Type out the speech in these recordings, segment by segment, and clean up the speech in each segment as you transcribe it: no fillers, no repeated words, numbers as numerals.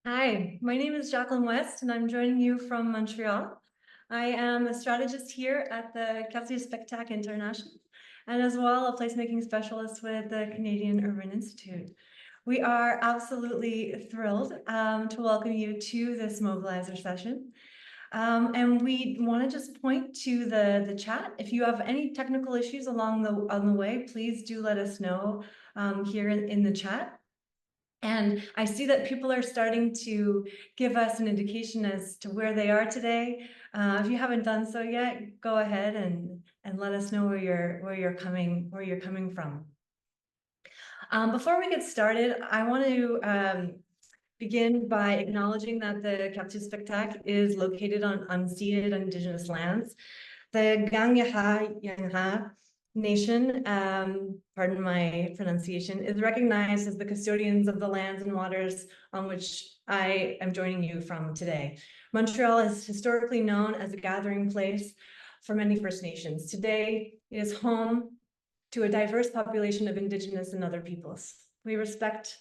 Hi, my name is Jacqueline West, and I'm joining you from Montreal. I am a strategist here at the Quartier Spectacle International, and as well a placemaking specialist with the Canadian Urban Institute. We are absolutely thrilled to welcome you to this mobilizer session. And we want to just point to the chat. If you have any technical issues on the way, please do let us know here in the chat. And I see that people are starting to give us an indication as to where they are today. If you haven't done so yet, go ahead and let us know where you're coming from. Before we get started, I want to begin by acknowledging that the Quartier Spectacle is located on unceded Indigenous lands. The Gangyaha Nation, pardon my pronunciation, is recognized as the custodians of the lands and waters on which I am joining you from today. Montreal is historically known as a gathering place for many First Nations. Today, it is home to a diverse population of Indigenous and other peoples. We respect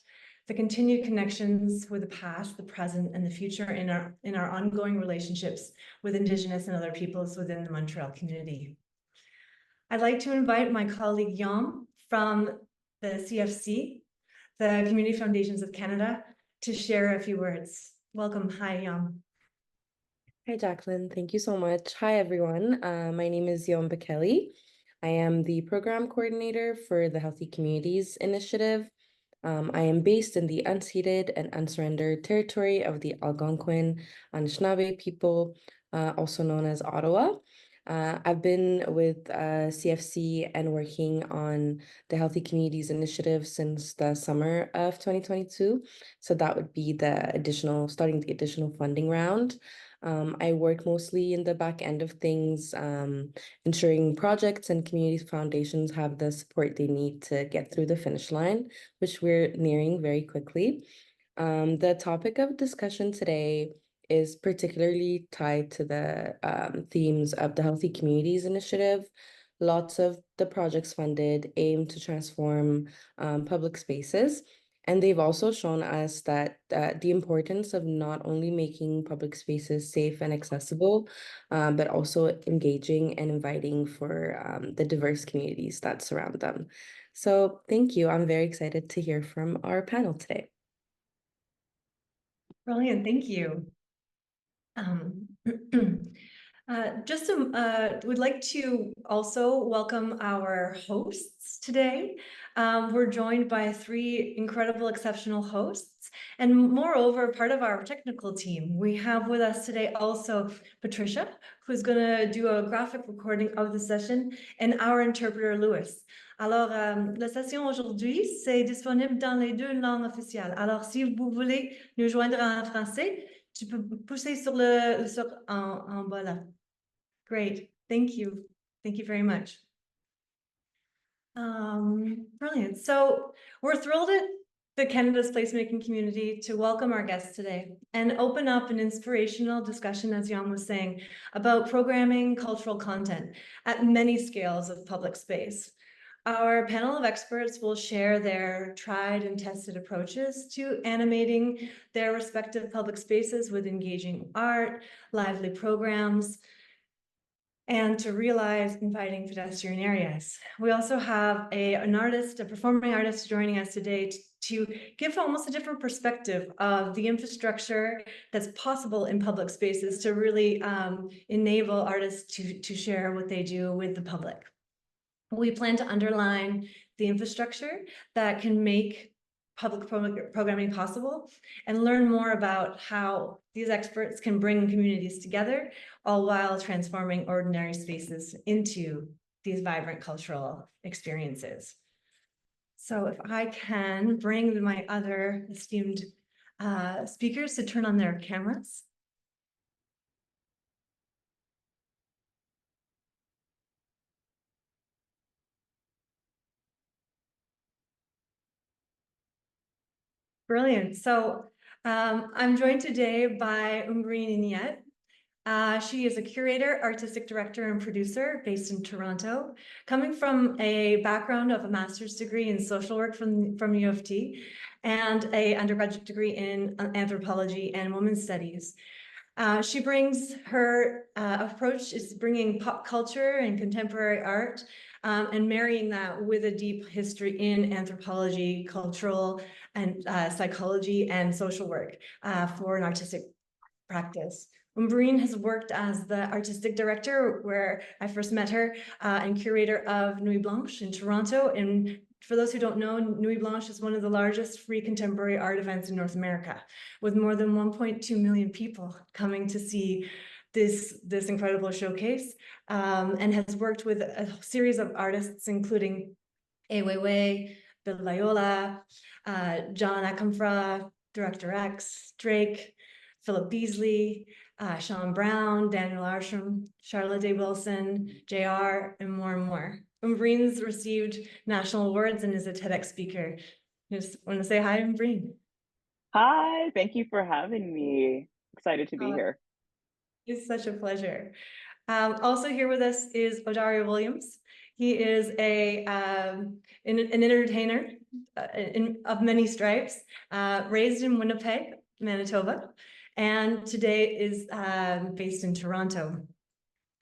the continued connections with the past, the present, and the future in our ongoing relationships with Indigenous and other peoples within the Montreal community. I'd like to invite my colleague Yom from the CFC, the Community Foundations of Canada, to share a few words. Welcome. Hi, Yom. Hi, Jacqueline. Thank you so much. Hi, everyone. My name is Yon Bekele. I am the program coordinator for the Healthy Communities Initiative. I am based in the unceded and unsurrendered territory of the Algonquin Anishinaabe people, also known as Ottawa. I've been with CFC and working on the Healthy Communities Initiative since the summer of 2022. So that would be starting the additional funding round. I work mostly in the back end of things, ensuring projects and community foundations have the support they need to get through the finish line, which we're nearing very quickly. The topic of discussion today is particularly tied to the themes of the Healthy Communities Initiative. Lots of the projects funded aim to transform public spaces. And they've also shown us that the importance of not only making public spaces safe and accessible, but also engaging and inviting for the diverse communities that surround them. So thank you. I'm very excited to hear from our panel today. Brilliant. Thank you. Would like to also welcome our hosts today. We're joined by three incredible, exceptional hosts, and moreover, part of our technical team. We have with us today also Patricia, who's going to do a graphic recording of the session, and our interpreter, Louis. Alors, la session aujourd'hui, c'est disponible dans les deux langues officielles. Alors, si vous voulez nous joindre en français, tu peux pousser en bas là. Great, thank you. Thank you very much. Brilliant. So we're thrilled at the Canada's placemaking community to welcome our guests today and open up an inspirational discussion, as Jan was saying, about programming cultural content at many scales of public space. Our panel of experts will share their tried and tested approaches to animating their respective public spaces with engaging art, lively programs, and to realize inviting pedestrian areas. We also have an artist, a performing artist joining us today to give almost a different perspective of the infrastructure that's possible in public spaces to really enable artists to share what they do with the public. We plan to underline the infrastructure that can make public programming possible and learn more about how these experts can bring communities together, all while transforming ordinary spaces into these vibrant cultural experiences. So if I can bring my other esteemed speakers to turn on their cameras. Brilliant. So I'm joined today by Umbreen Inyet. She is a curator, artistic director, and producer based in Toronto, coming from a background of a master's degree in social work from U of T and a undergraduate degree in anthropology and women's studies. She brings her approach is bringing pop culture and contemporary art and marrying that with a deep history in anthropology, cultural and psychology and social work for an artistic practice. Umbreen has worked as the artistic director where I first met her and curator of Nuit Blanche in Toronto. And for those who don't know, Nuit Blanche is one of the largest free contemporary art events in North America, with more than 1.2 million people coming to see this incredible showcase, and has worked with a series of artists, including Ai Weiwei, Bill Viola, John Akamfra, Director X, Drake, Philip Beasley, Sean Brown, Daniel Arsham, Charlotte Day Wilson, JR, and more. Umbreen's received national awards and is a TEDx speaker. Just want to say hi, Umbreen. Hi, thank you for having me. Excited to be here. It's such a pleasure. Also here with us is Odario Williams. He is an entertainer of many stripes, raised in Winnipeg, Manitoba, and today is based in Toronto.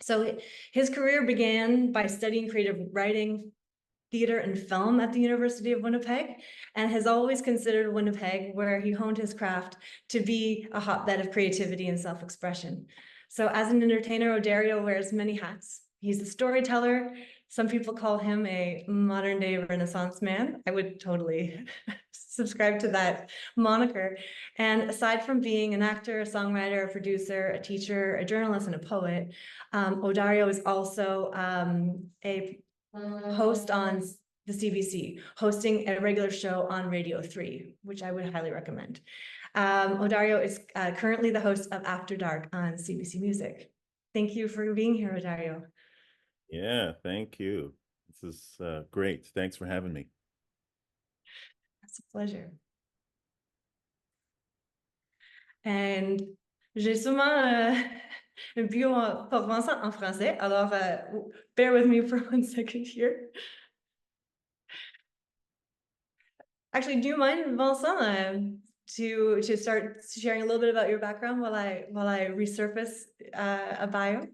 So his career began by studying creative writing, theater, and film at the University of Winnipeg, and has always considered Winnipeg, where he honed his craft, to be a hotbed of creativity and self-expression. So as an entertainer, Odario wears many hats. He's a storyteller. Some people call him a modern day Renaissance man. I would totally subscribe to that moniker. And aside from being an actor, a songwriter, a producer, a teacher, a journalist, and a poet, Odario is also a host on the CBC, hosting a regular show on Radio 3, which I would highly recommend. Odario is currently the host of After Dark on CBC Music. Thank you for being here, Odario. Yeah, thank you. This is great. Thanks for having me. It's a pleasure. And j'ai souvent un bio provençal en français, alors bear with me for 1 second here. Actually, do you mind, Vincent, to start sharing a little bit about your background while I resurface a bio?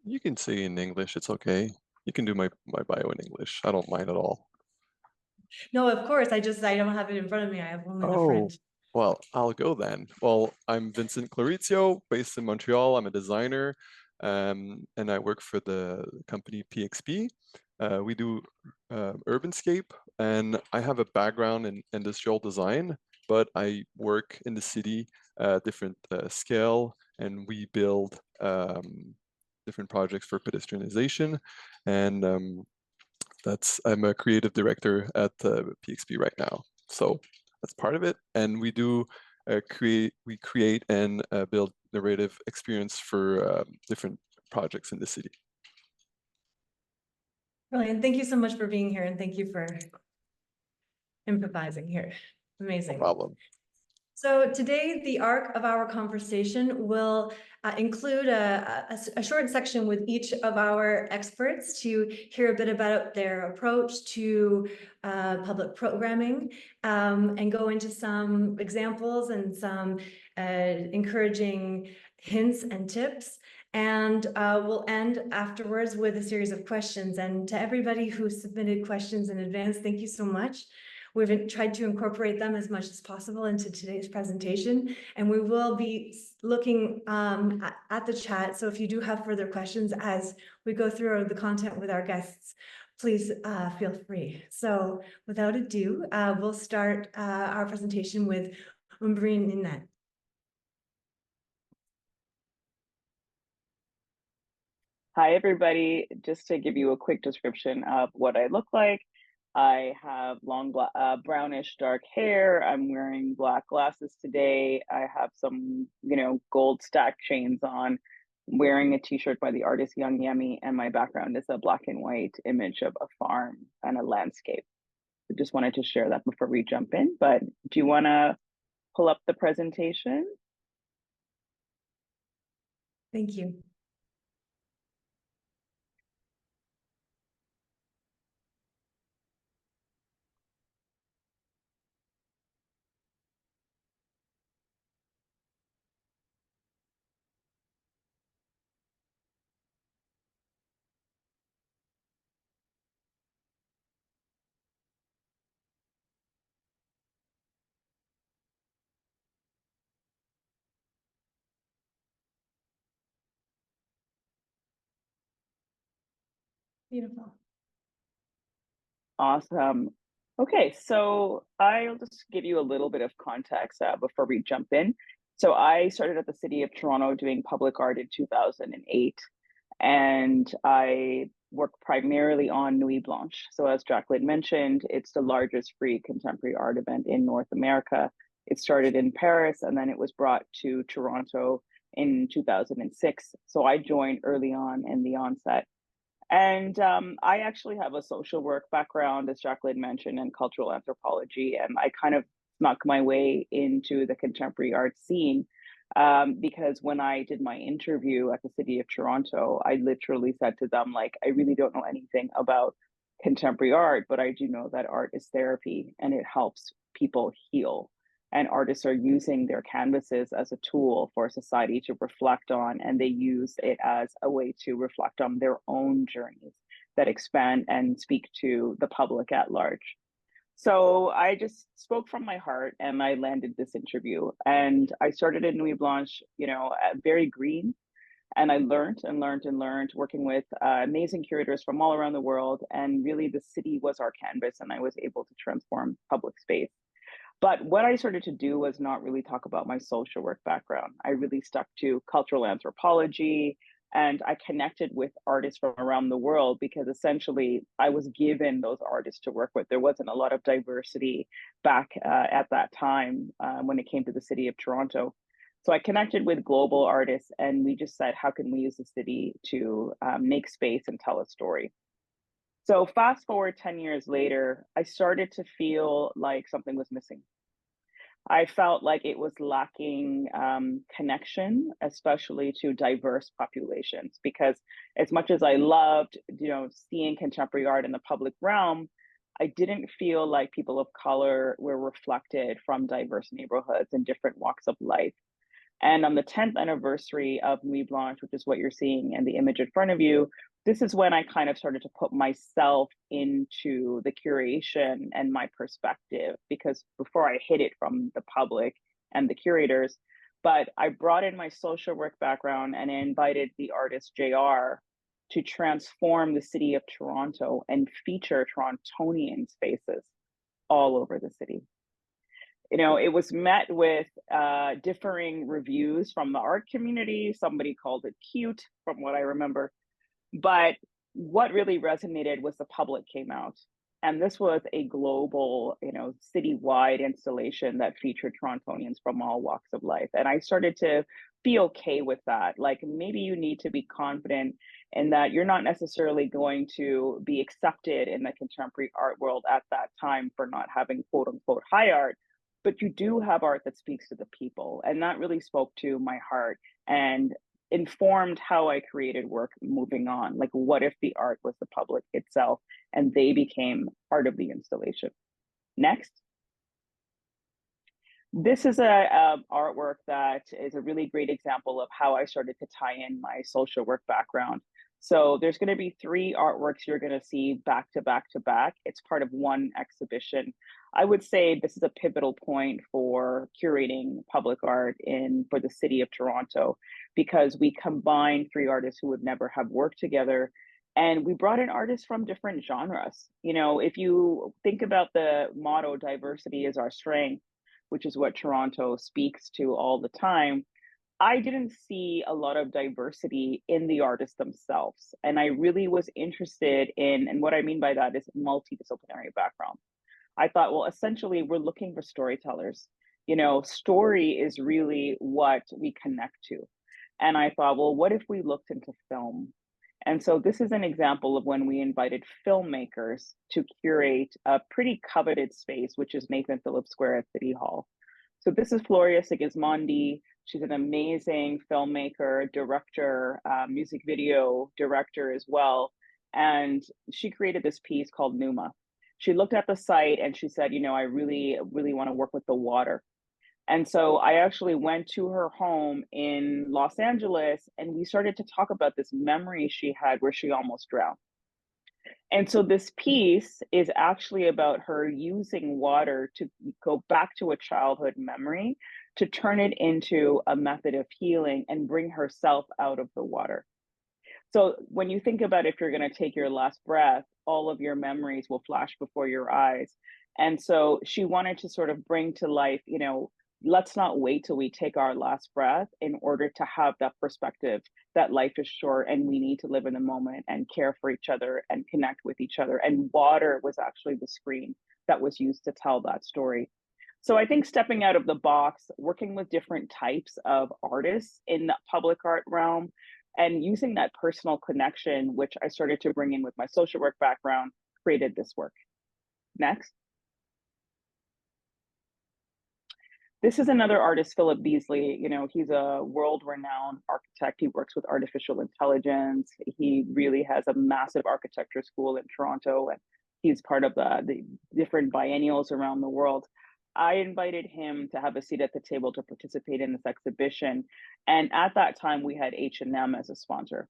You can say in English, it's okay. You can do my bio in English. I don't mind at all. No, of course. I don't have it in front of me. I have only the Oh, French. well, I'll go then. Well, I'm Vincent Clarizio, based in Montreal. I'm a designer, and I work for the company PXP. We do urbanscape, and I have a background in industrial design, but I work in the city, different scale, and we build different projects for pedestrianization. And I'm a creative director at PXP right now. So that's part of it. And we do create and build narrative experience for different projects in the city. Brilliant. Thank you so much for being here, and thank you for improvising here. Amazing. No problem. So today, the arc of our conversation will include a short section with each of our experts to hear a bit about their approach to public programming, and go into some examples and some encouraging hints and tips. And we'll end afterwards with a series of questions. And to everybody who submitted questions in advance, thank you so much. We've tried to incorporate them as much as possible into today's presentation, and we will be looking at the chat. So if you do have further questions as we go through the content with our guests, please feel free. So without ado, we'll start our presentation with Umbreen Ninette. Hi, everybody. Just to give you a quick description of what I look like. I have long brownish dark hair. I'm wearing black glasses today. I have some, gold stack chains on. I'm wearing a t-shirt by the artist Young Yummy, and my background is a black and white image of a farm and a landscape. I just wanted to share that before we jump in, but do you want to pull up the presentation? Thank you. Beautiful. Awesome. Okay, so I'll just give you a little bit of context before we jump in. So I started at the City of Toronto doing public art in 2008, and I work primarily on Nuit Blanche. So as Jacqueline mentioned, it's the largest free contemporary art event in North America. It started in Paris, and then it was brought to Toronto in 2006. So I joined early on in the onset. And I actually have a social work background, as Jacqueline mentioned, in cultural anthropology. And I kind of snuck my way into the contemporary art scene because when I did my interview at the City of Toronto, I literally said to them, like, I really don't know anything about contemporary art, but I do know that art is therapy and it helps people heal. And artists are using their canvases as a tool for society to reflect on, and they use it as a way to reflect on their own journeys that expand and speak to the public at large. So I just spoke from my heart and I landed this interview. And I started in Nuit Blanche, very green. And I learned and learned and learned working with amazing curators from all around the world. And really, the city was our canvas, and I was able to transform public space. But what I started to do was not really talk about my social work background. I really stuck to cultural anthropology, and I connected with artists from around the world because essentially I was given those artists to work with. There wasn't a lot of diversity back at that time when it came to the City of Toronto. So I connected with global artists, and we just said, how can we use the city to make space and tell a story? So fast forward 10 years later, I started to feel like something was missing. I felt like it was lacking connection, especially to diverse populations, because as much as I loved, seeing contemporary art in the public realm, I didn't feel like people of color were reflected from diverse neighborhoods and different walks of life. And on the 10th anniversary of Nuit Blanche, which is what you're seeing in the image in front of you, this is when I kind of started to put myself into the curation and my perspective, because before I hid it from the public and the curators, but I brought in my social work background and invited the artist JR to transform the city of Toronto and feature Torontonian spaces all over the city. It was met with differing reviews from the art community. Somebody called it cute, from what I remember. But what really resonated was the public came out. And this was a global, citywide installation that featured Torontonians from all walks of life. And I started to be okay with that. Like, maybe you need to be confident in that you're not necessarily going to be accepted in the contemporary art world at that time for not having quote unquote high art, but you do have art that speaks to the people. And that really spoke to my heart and informed how I created work moving on. Like, what if the art was the public itself and they became part of the installation? Next. This is a artwork that is a really great example of how I started to tie in my social work background. So there's going to be 3 artworks you're going to see back to back to back. It's part of one exhibition. I would say this is a pivotal point for curating public art for the City of Toronto, because we combined 3 artists who would never have worked together. And we brought in artists from different genres. If you think about the motto, diversity is our strength, which is what Toronto speaks to all the time, I didn't see a lot of diversity in the artists themselves. And I really was interested in, and what I mean by that is multidisciplinary background. I thought, well, essentially, we're looking for storytellers. Story is really what we connect to. And I thought, well, what if we looked into film? And so this is an example of when we invited filmmakers to curate a pretty coveted space, which is Nathan Phillips Square at City Hall. So this is Floria Sigismondi. She's an amazing filmmaker, director, music video director as well. And she created this piece called Numa. She looked at the site and she said, you know, I really, really want to work with the water. And so I actually went to her home in Los Angeles and we started to talk about this memory she had where she almost drowned. And so this piece is actually about her using water to go back to a childhood memory, to turn it into a method of healing and bring herself out of the water. So when you think about if you're going to take your last breath, all of your memories will flash before your eyes. And so she wanted to sort of bring to life, you know, let's not wait till we take our last breath in order to have that perspective that life is short and we need to live in the moment and care for each other and connect with each other. And water was actually the screen that was used to tell that story. So I think stepping out of the box, working with different types of artists in the public art realm, and using that personal connection, which I started to bring in with my social work background, created this work. Next. This is another artist, Philip Beasley. You know, he's a world-renowned architect. He works with artificial intelligence. He really has a massive architecture school in Toronto, and he's part of the different biennials around the world. I invited him to have a seat at the table to participate in this exhibition. And at that time, we had H&M as a sponsor.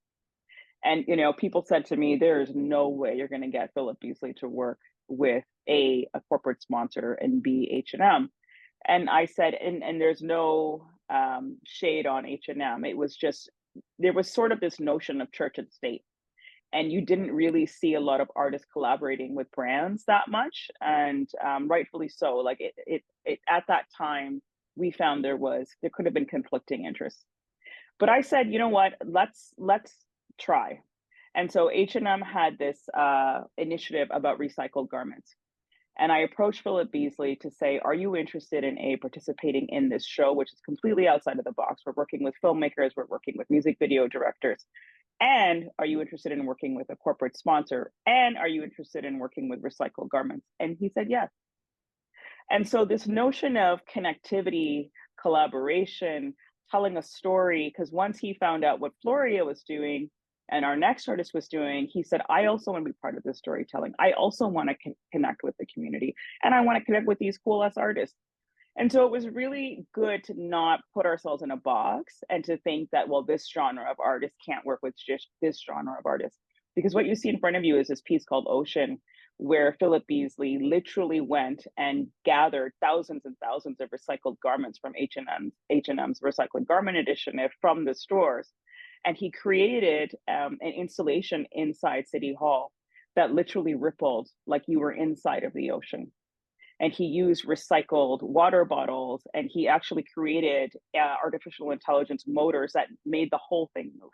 And, you know, people said to me, there is no way you're going to get Philip Beasley to work with a corporate sponsor and be H&M. And I said, and there's no shade on H&M. It was just, there was sort of this notion of church and state. And you didn't really see a lot of artists collaborating with brands that much, and rightfully so. Like it at that time, we found there could have been conflicting interests. But I said, you know what, let's try. And so H&M had this initiative about recycled garments. And I approached Philip Beasley to say, are you interested in participating in this show, which is completely outside of the box? We're working with filmmakers, we're working with music video directors. And are you interested in working with a corporate sponsor? And are you interested in working with recycled garments? And he said, yes. And so this notion of connectivity, collaboration, telling a story, because once he found out what Floria was doing and our next artist was doing, he said, I also want to be part of this storytelling. I also want to connect with the community, and I want to connect with these cool ass artists. And so it was really good to not put ourselves in a box and to think that, well, this genre of artists can't work with just this genre of artists. Because what you see in front of you is this piece called Ocean, where Philip Beasley literally went and gathered thousands and thousands of recycled garments from H&M's Recycled Garment Initiative from the stores. And he created an installation inside City Hall that literally rippled like you were inside of the ocean. And he used recycled water bottles, and he actually created artificial intelligence motors that made the whole thing move.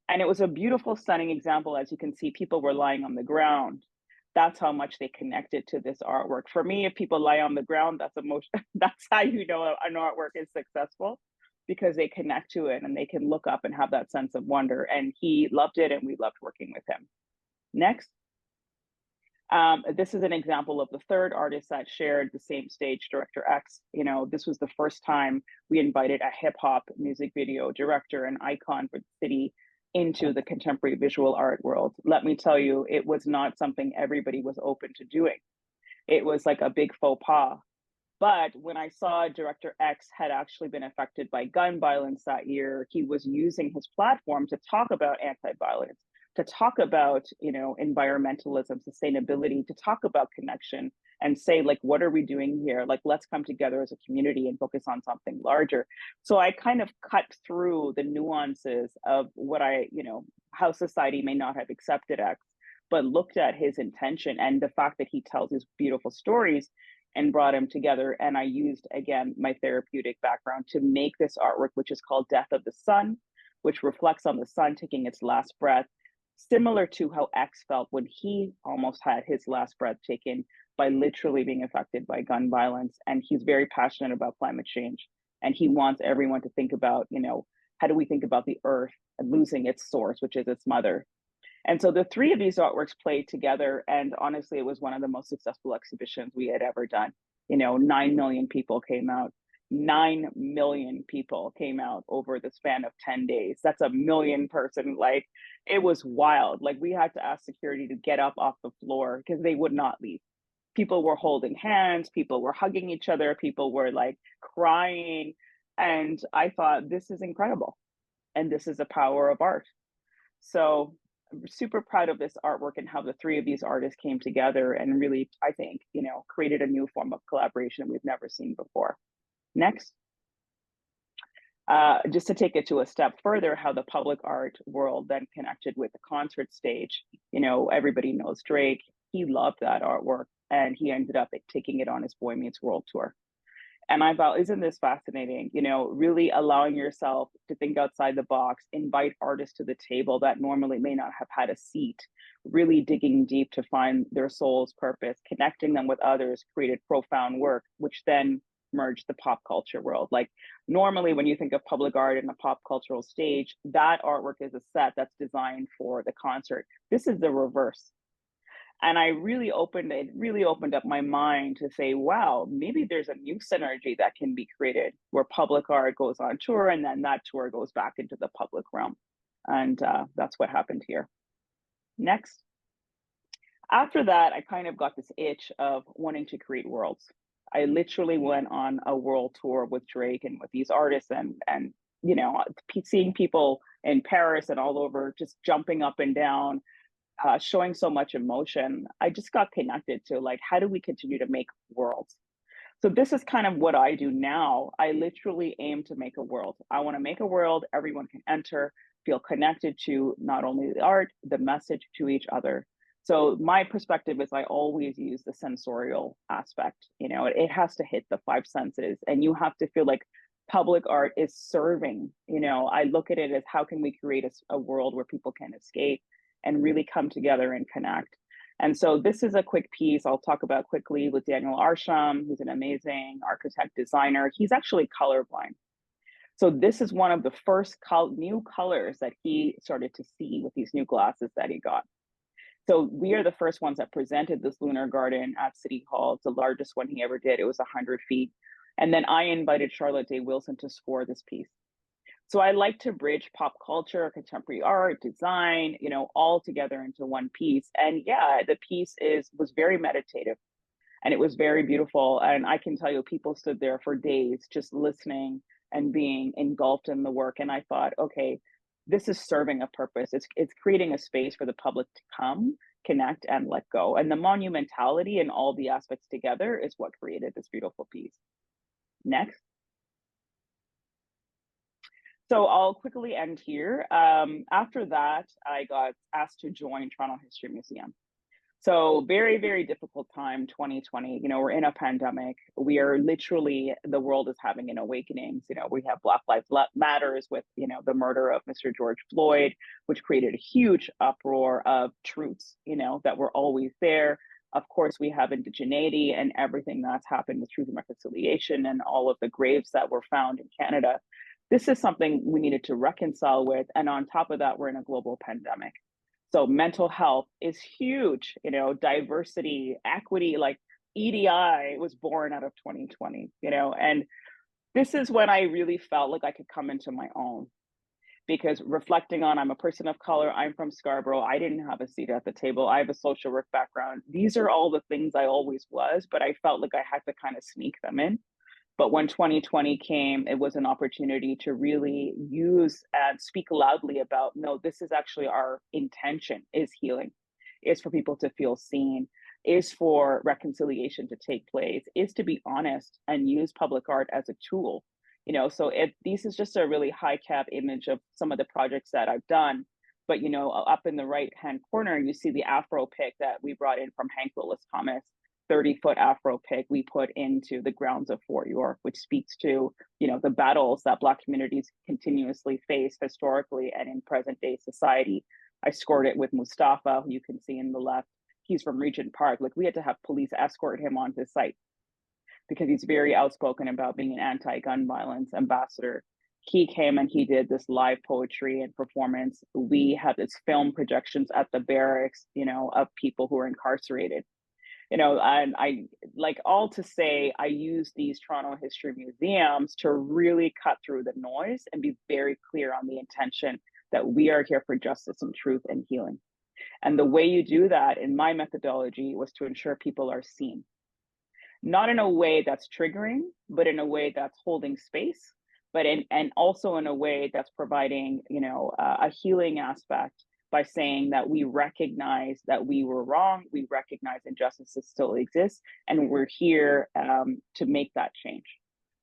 And it was a beautiful, stunning example. As you can see, people were lying on the ground. That's how much they connected to this artwork. For me, if people lie on the ground, that's how you know an artwork is successful, because they connect to it and they can look up and have that sense of wonder. And he loved it, and we loved working with him. Next. This is an example of the third artist that shared the same stage, Director X. You know, this was the first time we invited a hip hop music video director, an icon for the city, into the contemporary visual art world. Let me tell you, it was not something everybody was open to doing. It was like a big faux pas. But when I saw Director X had actually been affected by gun violence that year, he was using his platform to talk about anti-violence, to talk about, you know, environmentalism, sustainability, to talk about connection and say, like, what are we doing here? Like, let's come together as a community and focus on something larger. So I kind of cut through the nuances of what how society may not have accepted X, but looked at his intention and the fact that he tells these beautiful stories and brought him together. And I used, again, my therapeutic background to make this artwork, which is called Death of the Sun, which reflects on the sun taking its last breath, similar to how X felt when he almost had his last breath taken by literally being affected by gun violence. And he's very passionate about climate change. And he wants everyone to think about, you know, how do we think about the earth and losing its source, which is its mother. And so the three of these artworks played together. And honestly, it was one of the most successful exhibitions we had ever done. You know, 9 million people came out. 9 million people came out over the span of 10 days. That's a million person. Like, it was wild. Like, we had to ask security to get up off the floor because they would not leave. People were holding hands, people were hugging each other, people were like crying. And I thought, this is incredible. And this is the power of art. So I'm super proud of this artwork and how the three of these artists came together and really, I think, created a new form of collaboration we've never seen before. Next. Just to take it to a step further, how the public art world then connected with the concert stage. Everybody knows Drake. He loved that artwork and he ended up taking it on his Boy Meets World tour. And I thought, isn't this fascinating? Really allowing yourself to think outside the box, invite artists to the table that normally may not have had a seat, really digging deep to find their soul's purpose, connecting them with others, created profound work, which then merged the pop culture world. Like, normally when you think of public art in a pop cultural stage, that artwork is a set that's designed for the concert. This is the reverse. And it really opened up my mind to say, wow, maybe there's a new synergy that can be created where public art goes on tour and then that tour goes back into the public realm. And that's what happened here. Next. After that, I kind of got this itch of wanting to create worlds. I literally went on a world tour with Drake and with these artists and seeing people in Paris and all over just jumping up and down, showing so much emotion. I just got connected to, like, how do we continue to make worlds? So this is kind of what I do now. I literally aim to make a world. I want to make a world everyone can enter, feel connected to not only the art, the message, to each other. So my perspective is I always use the sensorial aspect. It has to hit the five senses, and you have to feel like public art is serving. I look at it as, how can we create a world where people can escape and really come together and connect? And so this is a quick piece I'll talk about quickly with Daniel Arsham, who's an amazing architect designer. He's actually colorblind. So this is one of the first new colors that he started to see with these new glasses that he got. So we are the first ones that presented this lunar garden at City Hall. It's the largest one he ever did. It was 100 feet. And then I invited Charlotte Day Wilson to score this piece. So I like to bridge pop culture, contemporary art, design, all together into one piece. And yeah, the piece was very meditative and it was very beautiful. And I can tell you, people stood there for days just listening and being engulfed in the work. And I thought, okay, this is serving a purpose. It's creating a space for the public to come, connect, and let go. And the monumentality and all the aspects together is what created this beautiful piece. Next. So I'll quickly end here. After that, I got asked to join Toronto History Museum. So very, very difficult time, 2020. We're in a pandemic. We are literally, the world is having an awakening. We have Black Lives Matters with, the murder of Mr. George Floyd, which created a huge uproar of truths, that were always there. Of course, we have indigeneity and everything that's happened with Truth and Reconciliation and all of the graves that were found in Canada. This is something we needed to reconcile with. And on top of that, we're in a global pandemic. So mental health is huge, diversity, equity, like EDI was born out of 2020, and this is when I really felt like I could come into my own. Because reflecting on, I'm a person of color, I'm from Scarborough, I didn't have a seat at the table, I have a social work background. These are all the things I always was, but I felt like I had to kind of sneak them in. But when 2020 came, it was an opportunity to really use and speak loudly about, no, this is actually our intention, is healing, is for people to feel seen, is for reconciliation to take place, is to be honest and use public art as a tool. So this is just a really high cap image of some of the projects that I've done. But, up in the right-hand corner, you see the Afro pick that we brought in from Hank Willis Thomas. 30-foot Afro pick we put into the grounds of Fort York, which speaks to, the battles that Black communities continuously face historically and in present day society. I scored it with Mustafa, who you can see in the left. He's from Regent Park. Like, we had to have police escort him onto site because he's very outspoken about being an anti-gun violence ambassador. He came and he did this live poetry and performance. We had this film projections at the barracks, of people who are incarcerated. And like all to say, I use these Toronto History Museums to really cut through the noise and be very clear on the intention that we are here for justice and truth and healing. And the way you do that in my methodology was to ensure people are seen, not in a way that's triggering, but in a way that's holding space, but and also in a way that's providing, you know, a healing aspect by saying that we recognize that we were wrong, we recognize injustices still exist, and we're here to make that change.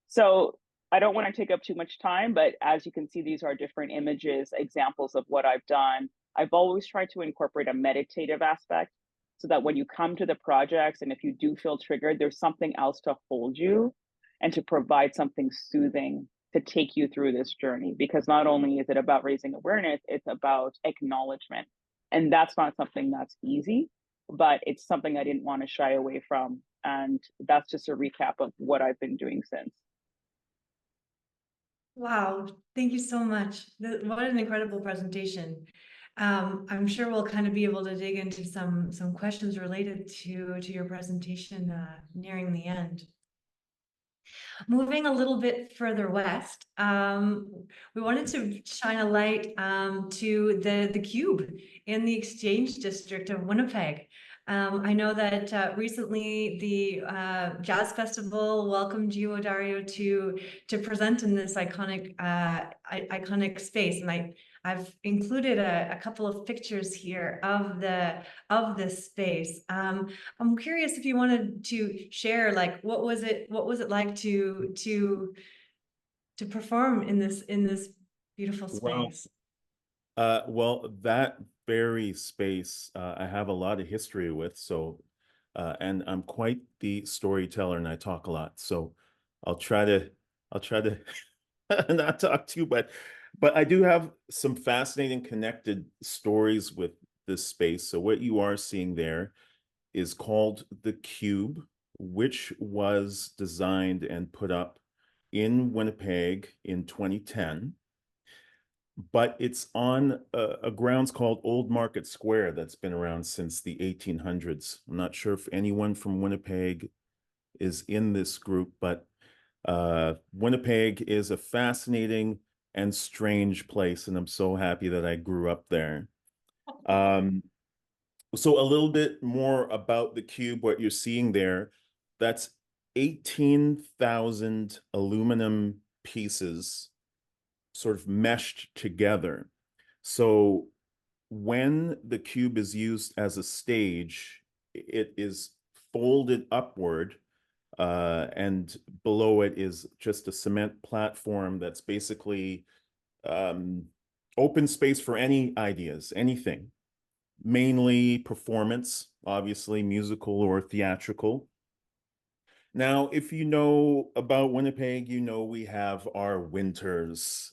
So I don't want to take up too much time, but as you can see, these are different images, examples of what I've done. I've always tried to incorporate a meditative aspect so that when you come to the projects and if you do feel triggered, there's something else to hold you and to provide something soothing to take you through this journey. Because not only is it about raising awareness, it's about acknowledgement. And that's not something that's easy, but it's something I didn't want to shy away from. And that's just a recap of what I've been doing since. Wow, thank you so much. What an incredible presentation. I'm sure we'll kind of be able to dig into some questions related to your presentation nearing the end. Moving a little bit further west, we wanted to shine a light to the Cube in the Exchange District of Winnipeg. I know that recently the Jazz Festival welcomed you, Dario, to present in this iconic space, and I've included a couple of pictures here of this space. I'm curious if you wanted to share, like, what was it like to perform in this beautiful space? Well, that very space, I have a lot of history with, so, and I'm quite the storyteller and I talk a lot. So I'll try to not talk too, but I do have some fascinating connected stories with this space. So what you are seeing there is called the Cube, which was designed and put up in Winnipeg in 2010. But it's on a grounds called Old Market Square that's been around since the 1800s. I'm not sure if anyone from Winnipeg is in this group, but Winnipeg is a fascinating and strange place, and I'm so happy that I grew up there. So a little bit more about the Cube, what you're seeing there, that's 18,000 aluminum pieces sort of meshed together. So when the Cube is used as a stage, it is folded upward, and below it is just a cement platform that's basically open space for any ideas, anything. Mainly performance, obviously musical or theatrical. Now, if you know about Winnipeg, you know we have our winters.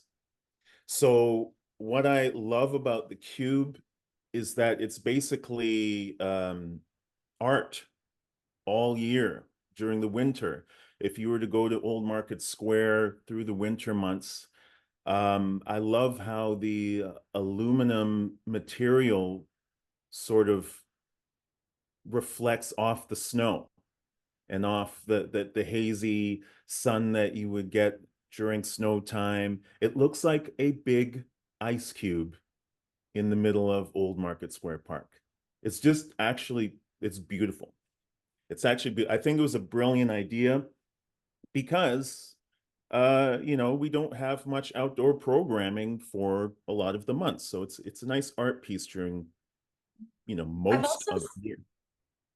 So what I love about the Cube is that it's basically art all year during the winter. If you were to go to Old Market Square through the winter months, I love how the aluminum material sort of reflects off the snow and off the hazy sun that you would get during snow time. It looks like a big ice cube in the middle of Old Market Square Park. It's just actually, it's beautiful. It's actually, I think it was a brilliant idea because, you know, we don't have much outdoor programming for a lot of the months. So it's a nice art piece during, you know, most of the year.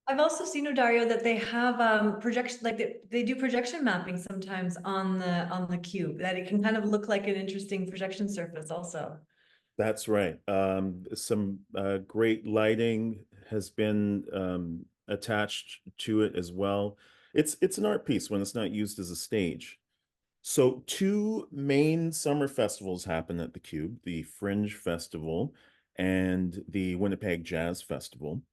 I've also seen, Dario, that they have projection, like they do projection mapping sometimes on the Cube, that it can kind of look like an interesting projection surface also. That's right. Some great lighting has been attached to it as well. It's an art piece when it's not used as a stage. So two main summer festivals happen at the Cube, the Fringe Festival and the Winnipeg Jazz Festival.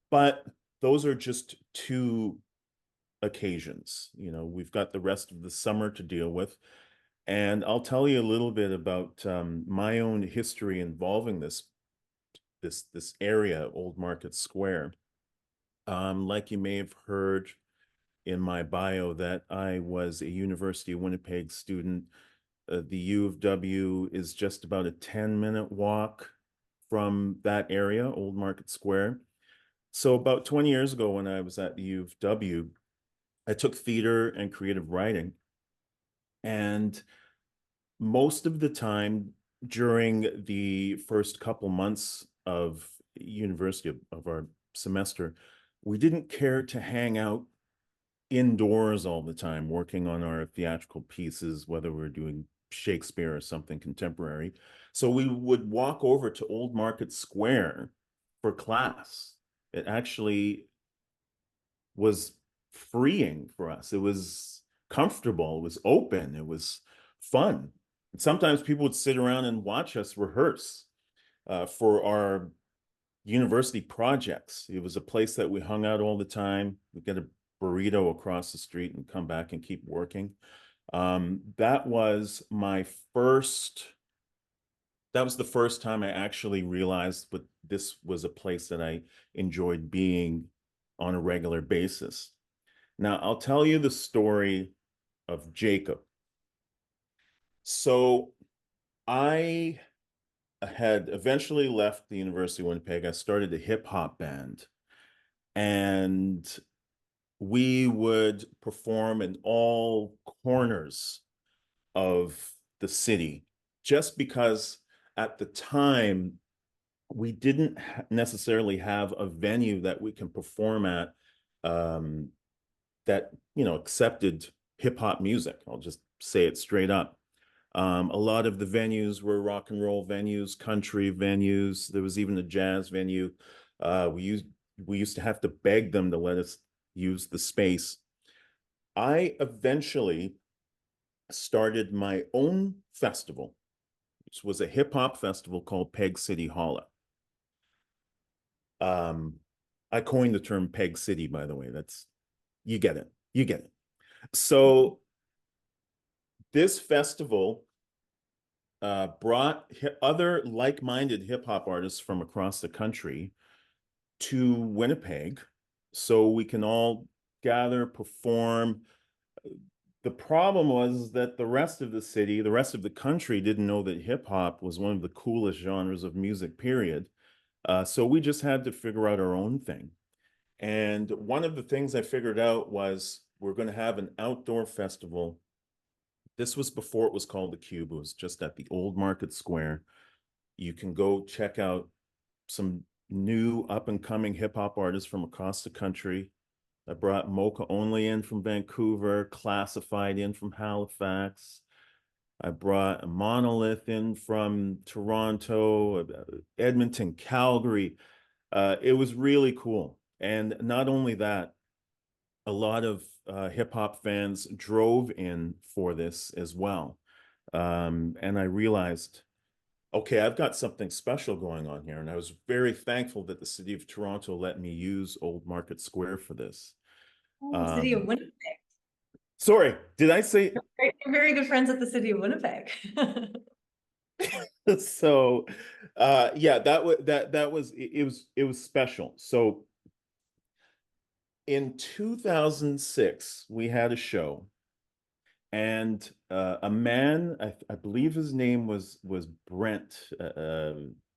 But those are just two occasions. You know, we've got the rest of the summer to deal with. And I'll tell you a little bit about my own history involving this area, Old Market Square. Like you may have heard in my bio that I was a University of Winnipeg student. The U of W is just about a 10-minute walk from that area, Old Market Square. So about 20 years ago when I was at the U of W, I took theater and creative writing. And most of the time during the first couple months of university of our semester, we didn't care to hang out indoors all the time working on our theatrical pieces, whether we're doing Shakespeare or something contemporary. So we would walk over to Old Market Square for class. It actually was freeing for us. It was comfortable, it was open, it was fun. And sometimes people would sit around and watch us rehearse for our university projects. It was a place that we hung out all the time. We'd get a burrito across the street and come back and keep working. That was the first time I actually realized that this was a place that I enjoyed being on a regular basis. Now, I'll tell you the story of Jacob. So I had eventually left the University of Winnipeg. I started a hip hop band, and we would perform in all corners of the city just because at the time we didn't necessarily have a venue that we can perform at that accepted hip hop music. I'll just say it straight up. A lot of the venues were rock and roll venues, country venues. There was even a jazz venue. We used to have to beg them to let us use the space. I eventually started my own festival, which was a hip hop festival called Peg City Holla. I coined the term Peg City, by the way. You get it. You get it. So this festival brought other like-minded hip-hop artists from across the country to Winnipeg so we can all gather, perform. The problem was that the rest of the city, the rest of the country didn't know that hip-hop was one of the coolest genres of music, period. So we just had to figure out our own thing. And one of the things I figured out was we're going to have an outdoor festival. This was before it was called the Cube. It was just at the Old Market Square. You can go check out some new up-and-coming hip-hop artists from across the country. I brought Mocha Only in from Vancouver, Classified in from Halifax. I brought a Monolith in from Toronto, Edmonton, Calgary. It was really cool. And not only that, a lot of hip hop fans drove in for this as well. And I realized, okay, I've got something special going on here. And I was very thankful that the city of Toronto let me use Old Market Square for this. City of Winnipeg. Sorry, did I say? We're very good friends at the city of Winnipeg. So yeah, that was it was special. So in 2006 we had a show, and a man, I believe his name was Brent,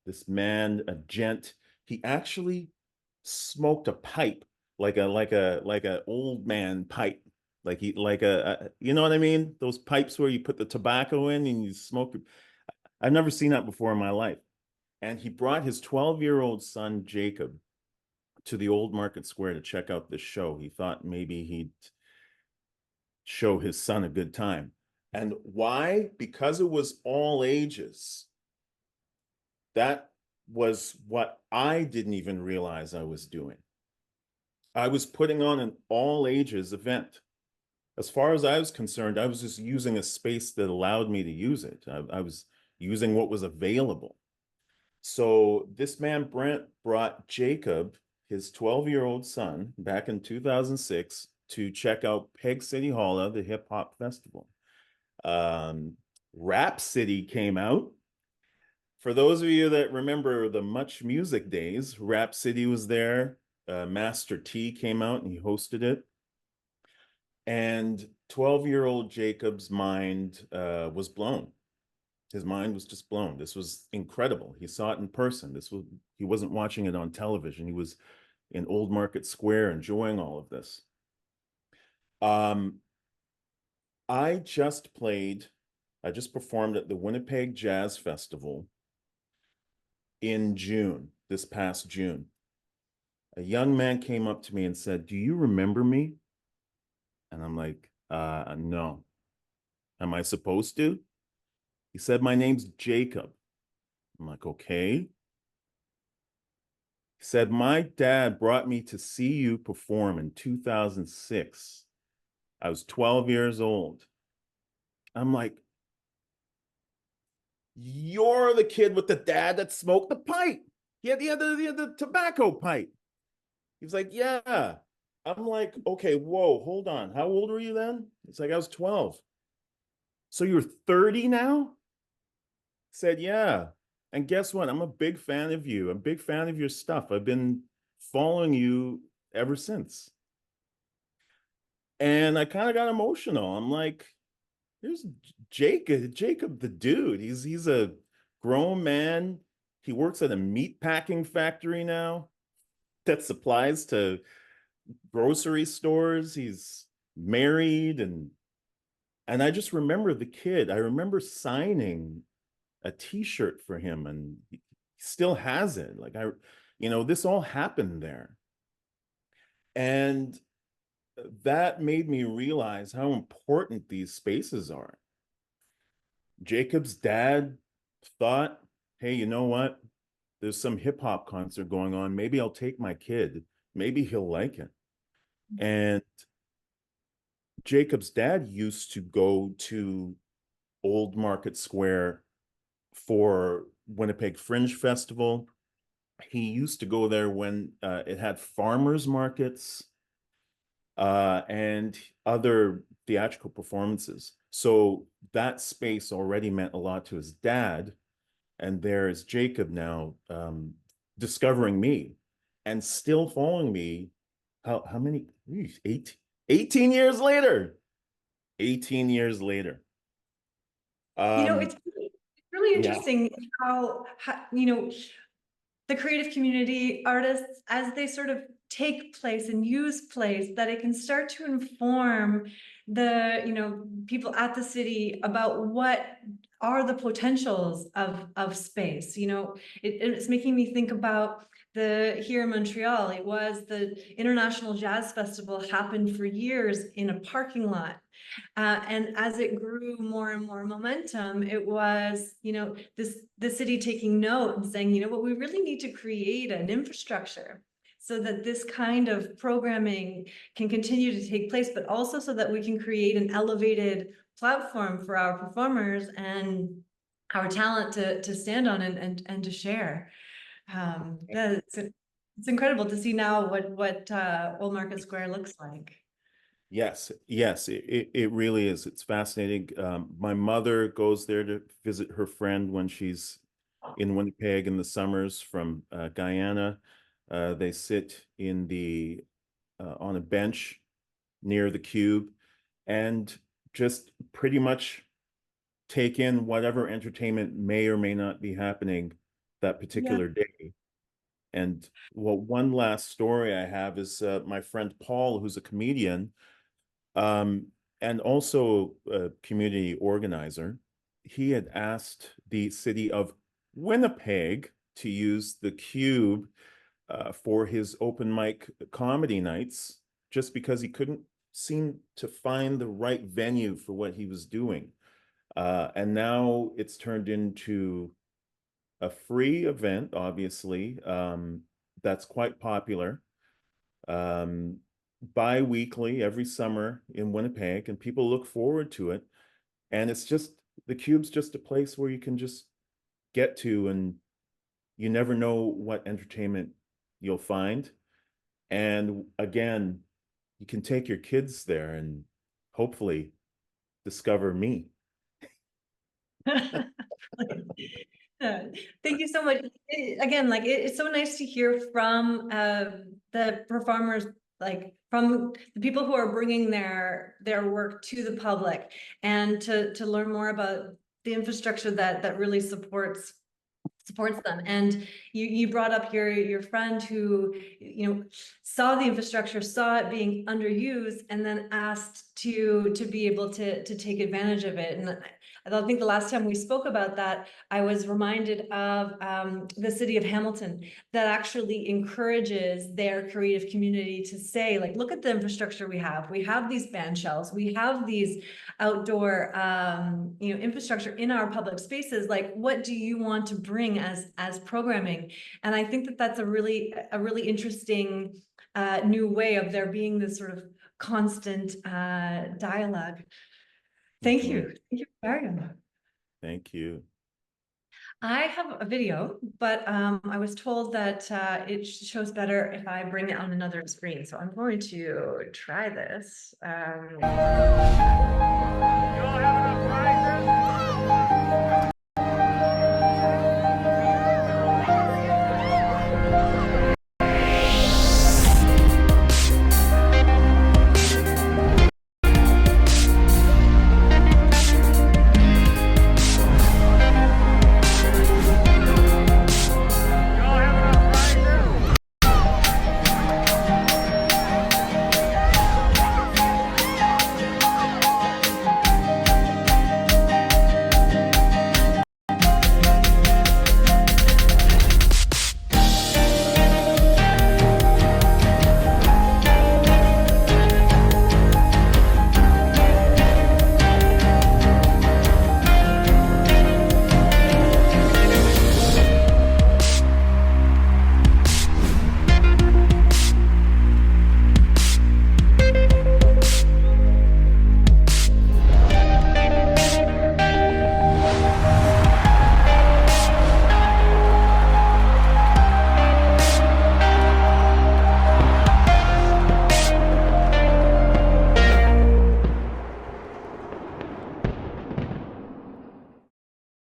this man, a gent, he actually smoked a pipe, like a old man pipe, like you know what I mean, those pipes where you put the tobacco in and you smoke it. I've never seen that before in my life. And he brought his 12-year-old son Jacob to the Old Market Square to check out this show. He thought maybe he'd show his son a good time. And why? Because it was all ages. That was what I didn't even realize I was doing. I was putting on an all ages event. As far as I was concerned, I was just using a space that allowed me to use it. I was using what was available. So this man, Brent, brought Jacob, his 12-year-old son, back in 2006 to check out Peg City Holla, the hip hop festival. Rap City came out. For those of you that remember the Much Music days, Rap City was there. Master T came out and he hosted it. And 12-year-old Jacob's mind was blown. His mind was just blown. This was incredible. He saw it in person. He wasn't watching it on television. He was in Old Market Square enjoying all of this. I just performed at the Winnipeg Jazz Festival in June, this past June. A young man came up to me and said, "Do you remember me?" And I'm like, no. Am I supposed to? He said, "My name's Jacob." I'm like, okay. He said, "My dad brought me to see you perform in 2006. I was 12 years old." I'm like, "You're the kid with the dad that smoked the pipe. He had the tobacco pipe." He's like, "Yeah." I'm like, "Okay, whoa, hold on. How old were you then?" It's like, "I was 12. So you're 30 now?" Said, "Yeah. And guess what? I'm a big fan of you. I'm a big fan of your stuff. I've been following you ever since." And I kind of got emotional. I'm like, "Here's Jacob the dude. He's a grown man. He works at a meat packing factory now that supplies to grocery stores. He's married and I just remember the kid. I remember signing a t-shirt for him and he still has it. Like this all happened there. And that made me realize how important these spaces are. Jacob's dad thought, "Hey, you know what? There's some hip hop concert going on. Maybe I'll take my kid. Maybe he'll like it." And Jacob's dad used to go to Old Market Square for Winnipeg Fringe Festival. He used to go there when it had farmers markets and other theatrical performances. So that space already meant a lot to his dad. And there is Jacob now discovering me and still following me. How many? 18 years later. 18 years later. It's really Yeah. interesting how the creative community, artists, as they sort of take place and use place, that it can start to inform the people at the city about what are the potentials of space. It's making me think about here in Montreal. It was the International Jazz Festival, happened for years in a parking lot. And as it grew more and more momentum, it was, the city taking note and saying, what we really need to create an infrastructure so that this kind of programming can continue to take place, but also so that we can create an elevated platform for our performers and our talent to stand on and to share. It's incredible to see now what Old Market Square looks like. Yes, it really is. It's fascinating. My mother goes there to visit her friend when she's in Winnipeg in the summers from Guyana. They sit on a bench near the cube and just pretty much take in whatever entertainment may or may not be happening that particular day. And one last story I have is my friend Paul, who's a comedian, and also a community organizer. He had asked the city of Winnipeg to use the Cube for his open mic comedy nights, just because he couldn't seem to find the right venue for what he was doing. And now it's turned into a free event, obviously, that's quite popular. Bi-weekly every summer in Winnipeg, and people look forward to it. And the Cube's just a place where you can just get to, and you never know what entertainment you'll find. And again, you can take your kids there and hopefully discover me. Thank you so much. Again, like it's so nice to hear from the performers, like from the people who are bringing their work to the public, and to learn more about the infrastructure that really supports them. And you brought up your friend who, saw the infrastructure, saw it being underused, and then asked to be able to take advantage of it. And I think the last time we spoke about that, I was reminded of the city of Hamilton, that actually encourages their creative community to say, like, look at the infrastructure we have. We have these band shells, we have these outdoor infrastructure in our public spaces. Like, what do you want to bring as programming? And I think that that's a really interesting new way of there being this sort of constant dialogue. Thank you. Thank you, Mariam. Thank you. I have a video, but I was told that it shows better if I bring it on another screen. So I'm going to try this.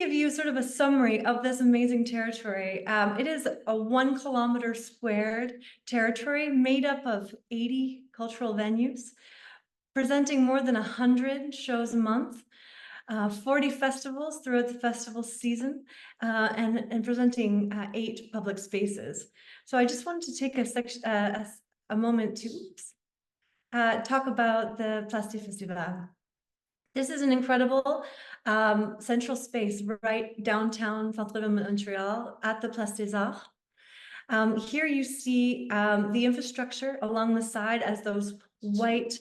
Give you sort of a summary of this amazing territory. It is a 1 kilometer squared territory made up of 80 cultural venues, presenting more than 100 shows a month, 40 festivals throughout the festival season, and presenting 8 public spaces. So I just wanted to take a moment to talk about the Place du Festival. This is an incredible central space right downtown centre-ville Montreal at the Place des Arts. Here you see the infrastructure along the side as those white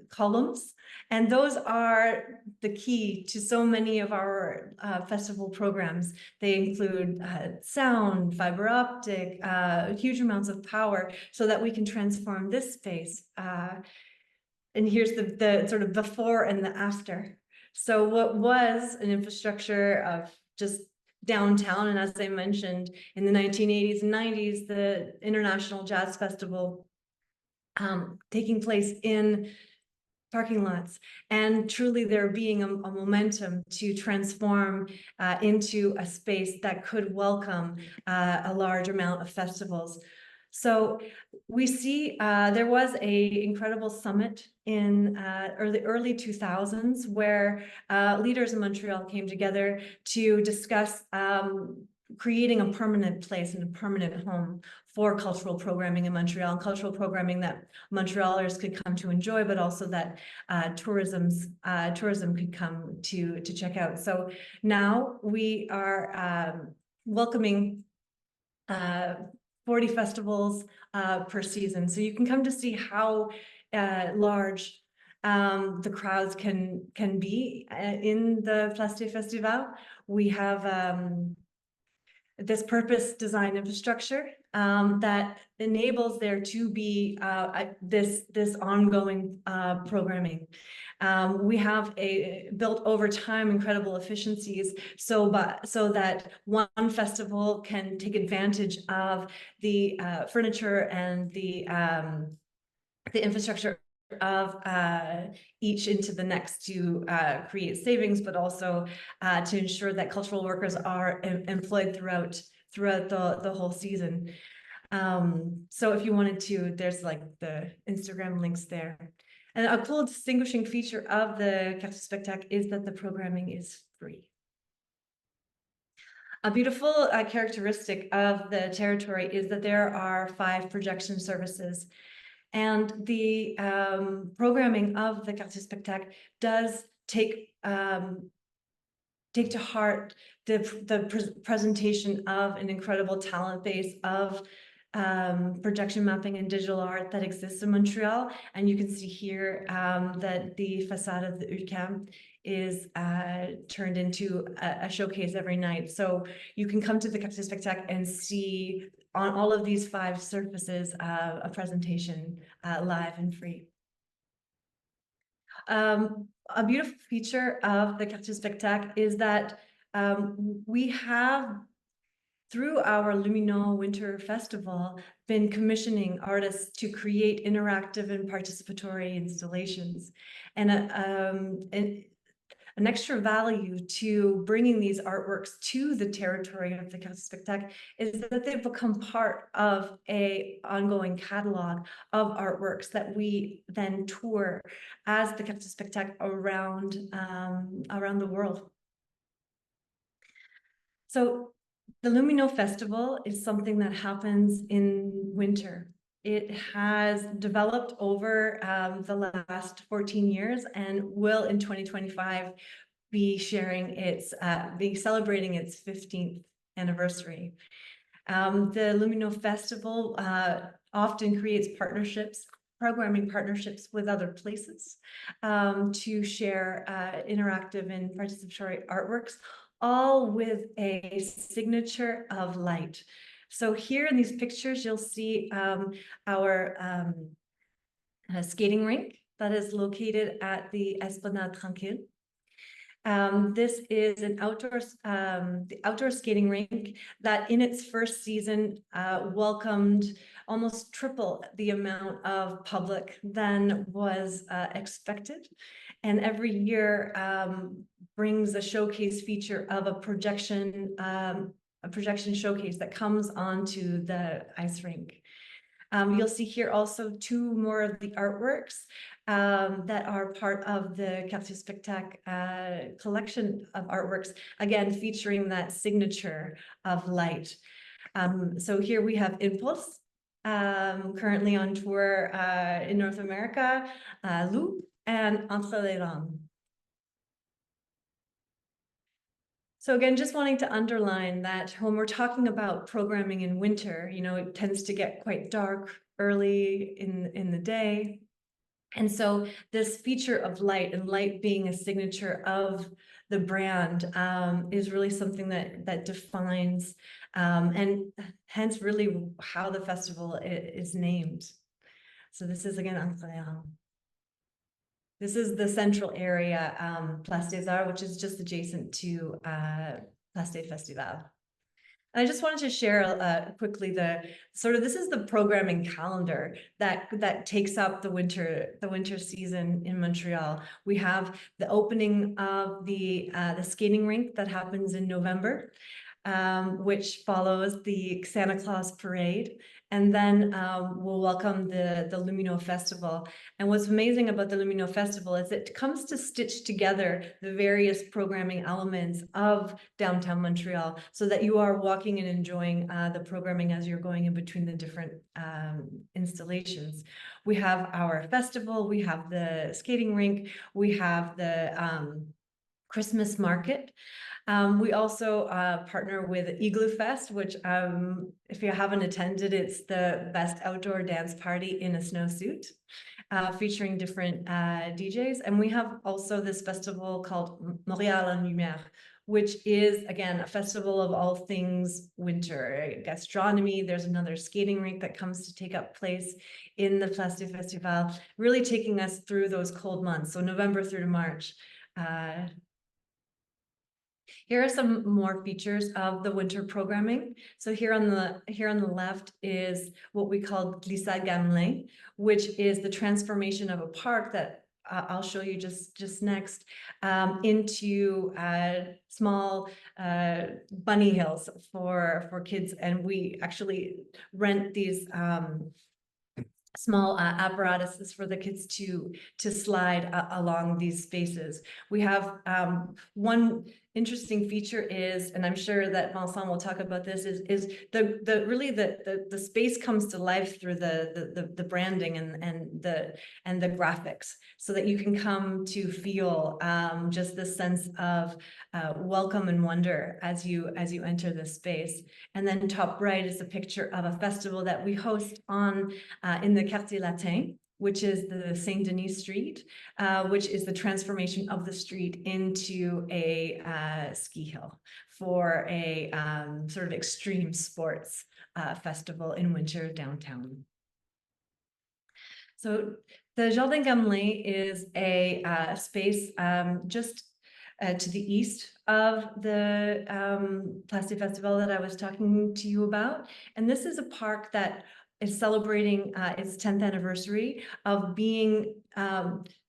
columns, and those are the key to so many of our festival programs. They include sound, fiber optic, huge amounts of power, so that we can transform this space. And here's the sort of before and the after. So what was an infrastructure of just downtown, and as I mentioned, in the 1980s and 90s, the International Jazz Festival taking place in parking lots, and truly there being a momentum to transform into a space that could welcome a large amount of festivals. So we see there was a incredible summit in early 2000s where leaders in Montreal came together to discuss creating a permanent place and a permanent home for cultural programming in Montreal, and cultural programming that Montrealers could come to enjoy, but also that tourism could come to check out. So now we are welcoming 40 festivals per season. So you can come to see how large the crowds can be in the Place du Festival. We have this purpose design infrastructure that enables there to be this ongoing programming. We have built over time incredible efficiencies, so that one festival can take advantage of the furniture and the infrastructure of each into the next to create savings, but also to ensure that cultural workers are employed throughout the whole season. So if you wanted to, there's like the Instagram links there. And a cool distinguishing feature of the Quartier Spectacle is that the programming is free. A beautiful characteristic of the territory is that there are 5 projection services, and the programming of the Quartier Spectacle does take to heart the presentation of an incredible talent base of projection mapping and digital art that exists in Montreal. And you can see here that the facade of the UQAM is turned into a showcase every night. So you can come to the Quartier Spectacle and see on all of these 5 surfaces a presentation live and free. A beautiful feature of the Quartier Spectacle is that we have, through our Lumineux Winter Festival, been commissioning artists to create interactive and participatory installations. And an extra value to bringing these artworks to the territory of the Quartier Spectacle is that they've become part of an ongoing catalog of artworks that we then tour as the Quartier Spectacle around the world. So the Lumineux Festival is something that happens in winter. It has developed over the last 14 years and will in 2025 be celebrating its 15th anniversary. The Lumineux Festival often creates programming partnerships with other places to share interactive and participatory artworks, all with a signature of light. So here in these pictures, you'll see our skating rink that is located at the Esplanade Tranquille. This is an outdoor skating rink that in its first season welcomed almost triple the amount of public than was expected. And every year brings a showcase feature of a projection showcase that comes onto the ice rink. You'll see here also 2 more of the artworks that are part of the Quartier Spectacle collection of artworks, again, featuring that signature of light. So here we have Impulse, currently on tour in North America, Loop, and Entre les Langues. So again, just wanting to underline that when we're talking about programming in winter, you know, it tends to get quite dark early in the day. And so this feature of light, and light being a signature of the brand, is really something that defines and hence really how the festival is named. So this is again Entre les Langues. This is the central area, Place des Arts, which is just adjacent to Place des Festivals. I just wanted to share quickly this is the programming calendar that takes up the winter season in Montreal. We have the opening of the skating rink that happens in November, which follows the Santa Claus parade. And then we'll welcome the Lumineux Festival. And what's amazing about the Lumineux Festival is it comes to stitch together the various programming elements of downtown Montreal so that you are walking and enjoying the programming as you're going in between the different installations. We have our festival, we have the skating rink, we have the Christmas market. We also partner with Igloo Fest, which if you haven't attended, it's the best outdoor dance party in a snowsuit, featuring different DJs. And we have also this festival called Montréal en Lumière, which is, again, a festival of all things winter. Gastronomy, there's another skating rink that comes to take up place in the Place des Festivals, really taking us through those cold months, so November through to March. Here are some more features of the winter programming. So here on the left is what we call Glissade Gamelin, which is the transformation of a park that I'll show you just next, into small bunny hills for kids. And we actually rent these small apparatuses for the kids to slide along these spaces. We have one interesting feature is, and I'm sure that Vincent will talk about this, is the space comes to life through the branding and the graphics, so that you can come to feel just this sense of welcome and wonder as you enter this space. And then top right is a picture of a festival that we host on in the Quartier Latin, which is the Saint Denis Street, which is the transformation of the street into a ski hill for a sort of extreme sports festival in winter downtown. So the Jardin Gamelin is a space just to the east of the Plastic Festival that I was talking to you about. And this is a park that is celebrating its 10th anniversary of being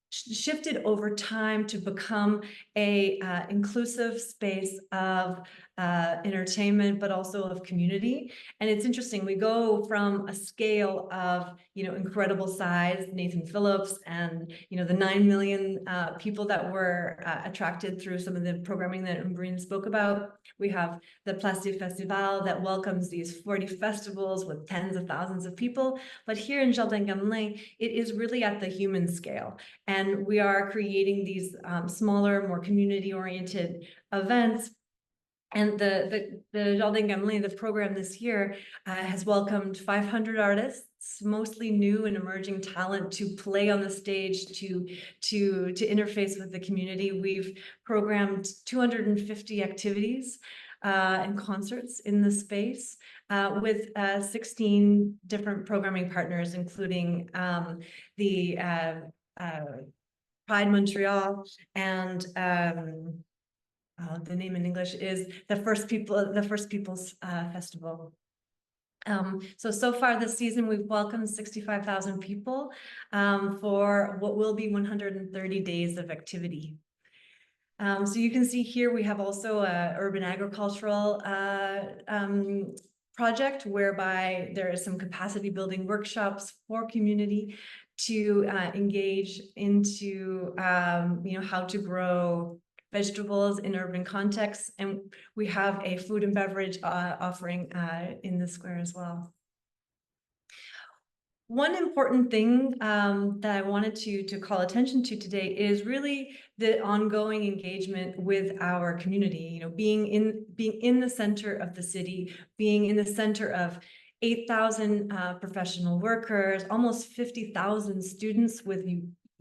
shifted over time to become a inclusive space of entertainment, but also of community. And it's interesting, we go from a scale of, incredible size, Nathan Phillips, and, the 9 million people that were attracted through some of the programming that Umbreen spoke about. We have the Plastic Festival that welcomes these 40 festivals with tens of thousands of people. But here in Jardin Gamelin, it is really at the human scale. And we are creating these smaller, more community-oriented events. And the Jardin Gamelin, the program this year, has welcomed 500 artists, mostly new and emerging talent, to play on the stage, to interface with the community. We've programmed 250 activities and concerts in the space with 16 different programming partners, including the Pride Montreal and the name in English is the First Peoples Festival. So far this season, we've welcomed 65,000 people for what will be 130 days of activity. So you can see here, we have also a urban agricultural project whereby there is some capacity building workshops for community to engage into, how to grow vegetables in urban contexts. And we have a food and beverage offering in the square as well. One important thing that I wanted to call attention to today is really the ongoing engagement with our community, being in the center of the city, being in the center of 8,000 professional workers, almost 50,000 students with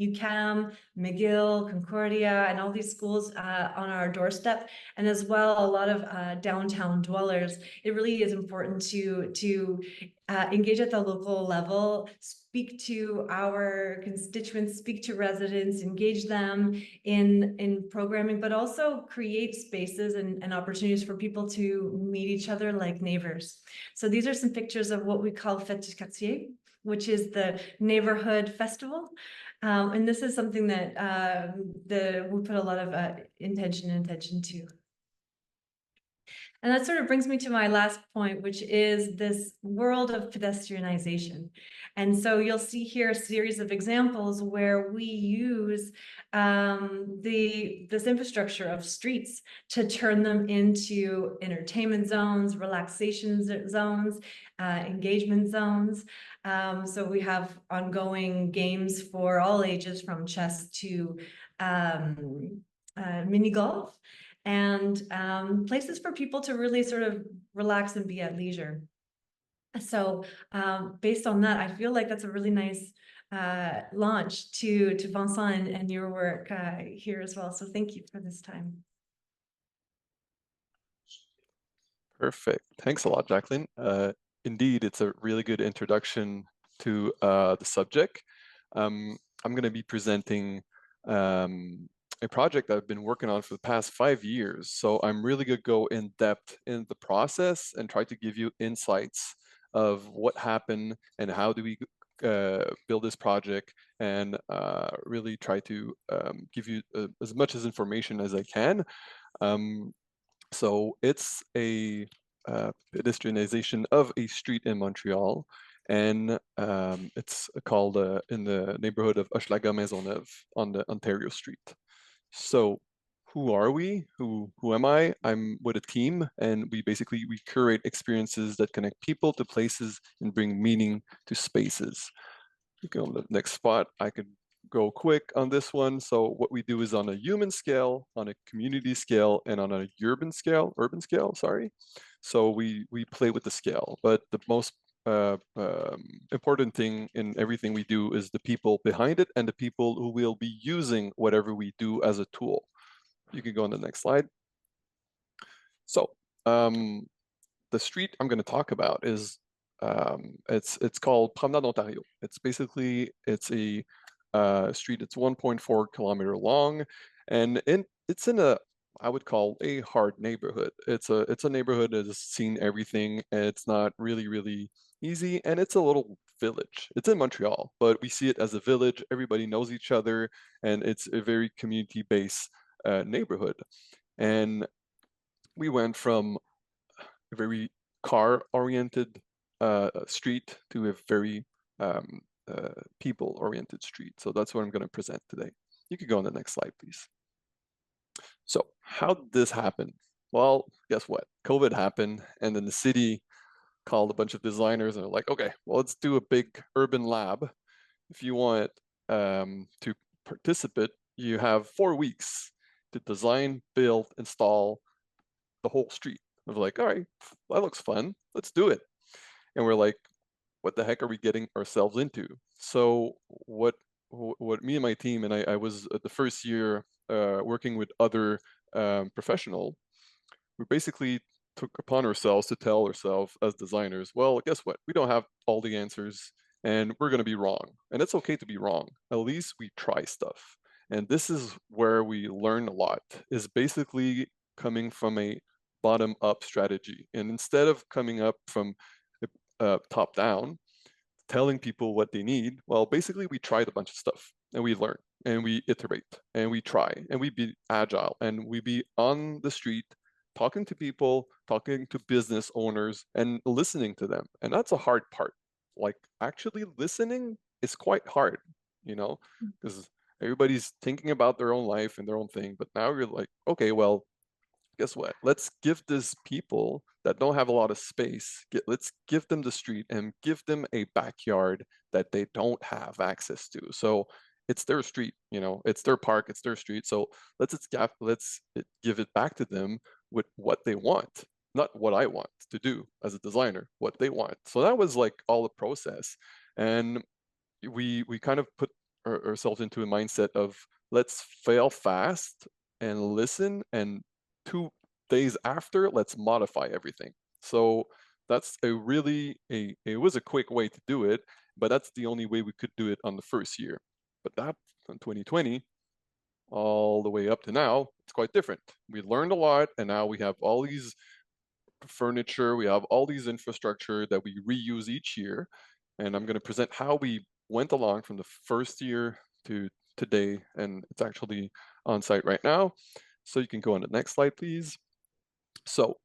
UQAM, McGill, Concordia, and all these schools on our doorstep, and as well a lot of downtown dwellers. It really is important to engage at the local level, speak to our constituents, speak to residents, engage them in programming, but also create spaces and opportunities for people to meet each other like neighbors. So these are some pictures of what we call Fête du Quartier, which is the neighborhood festival. And this is something that we put a lot of intention to. And that sort of brings me to my last point, which is this world of pedestrianization. And so you'll see here a series of examples where we use this infrastructure of streets to turn them into entertainment zones, relaxation zones, engagement zones. So we have ongoing games for all ages, from chess to mini golf, and places for people to really sort of relax and be at leisure. So based on that, I feel like that's a really nice launch to Vincent and your work here as well. So thank you for this time. Perfect. Thanks a lot, Jacqueline. Indeed, it's a really good introduction to the subject. I'm going to be presenting a project that I've been working on for the past 5 years. So I'm really gonna go in depth in the process and try to give you insights of what happened and how do we build this project, and really try to give you as much as information as I can. So it's a pedestrianization of a street in Montreal, and it's called in the neighborhood of Hochelaga Maisonneuve on the Ontario Street. So who are we? Who am I? I'm with a team, and we curate experiences that connect people to places and bring meaning to spaces. You go on the next spot. I could go quick on this one. So what we do is on a human scale, on a community scale, and on a urban scale, sorry. So we play with the scale, but the most important thing in everything we do is the people behind it and the people who will be using whatever we do as a tool. You can go on the next slide. So the street I'm going to talk about is it's called Promenade Ontario. It's a street. It's 1.4 kilometer long, and it's in a, I would call, a hard neighborhood. It's a neighborhood that has seen everything. And it's not really easy, and it's a little village. It's in Montreal, but we see it as a village. Everybody knows each other, and it's a very community-based neighborhood. And we went from a very car-oriented street to a very people-oriented street. So that's what I'm going to present today. You could go on the next slide, please. So how did this happen? Well, guess what? COVID happened, and then the city called a bunch of designers and they're like, okay, well, let's do a big urban lab. If you want to participate, you have 4 weeks to design, build, install the whole street. I was like, all right, that looks fun. Let's do it. And we're like, what the heck are we getting ourselves into? So what me and my team, and I was the first year working with other professional, we basically took upon ourselves to tell ourselves as designers, well, guess what? We don't have all the answers, and we're going to be wrong. And it's okay to be wrong. At least we try stuff. And this is where we learn a lot, is basically coming from a bottom-up strategy. And instead of coming up from top down, telling people what they need, well, basically we tried a bunch of stuff and we learn and we iterate and we try and we be agile and we be on the street talking to people, talking to business owners and listening to them. And that's a hard part. Like actually listening is quite hard, you know, because everybody's thinking about their own life and their own thing. But now you're like, okay, well, guess what? Let's give this people that don't have a lot of space, let's give them the street and give them a backyard that they don't have access to. So it's their street, you know, it's their park, it's their street. So let's give it back to them with what they want, not what I want to do as a designer, what they want. So that was like all the process. And we kind of put ourselves into a mindset of let's fail fast and listen, and 2 days after, let's modify everything. So that's it was a quick way to do it, but that's the only way we could do it on the first year. But that in 2020, all the way up to now, it's quite different. We learned a lot, and now we have all these furniture, we have all these infrastructure that we reuse each year. And I'm going to present how we went along from the first year to today, and it's actually on site right now. So you can go on the next slide, please. So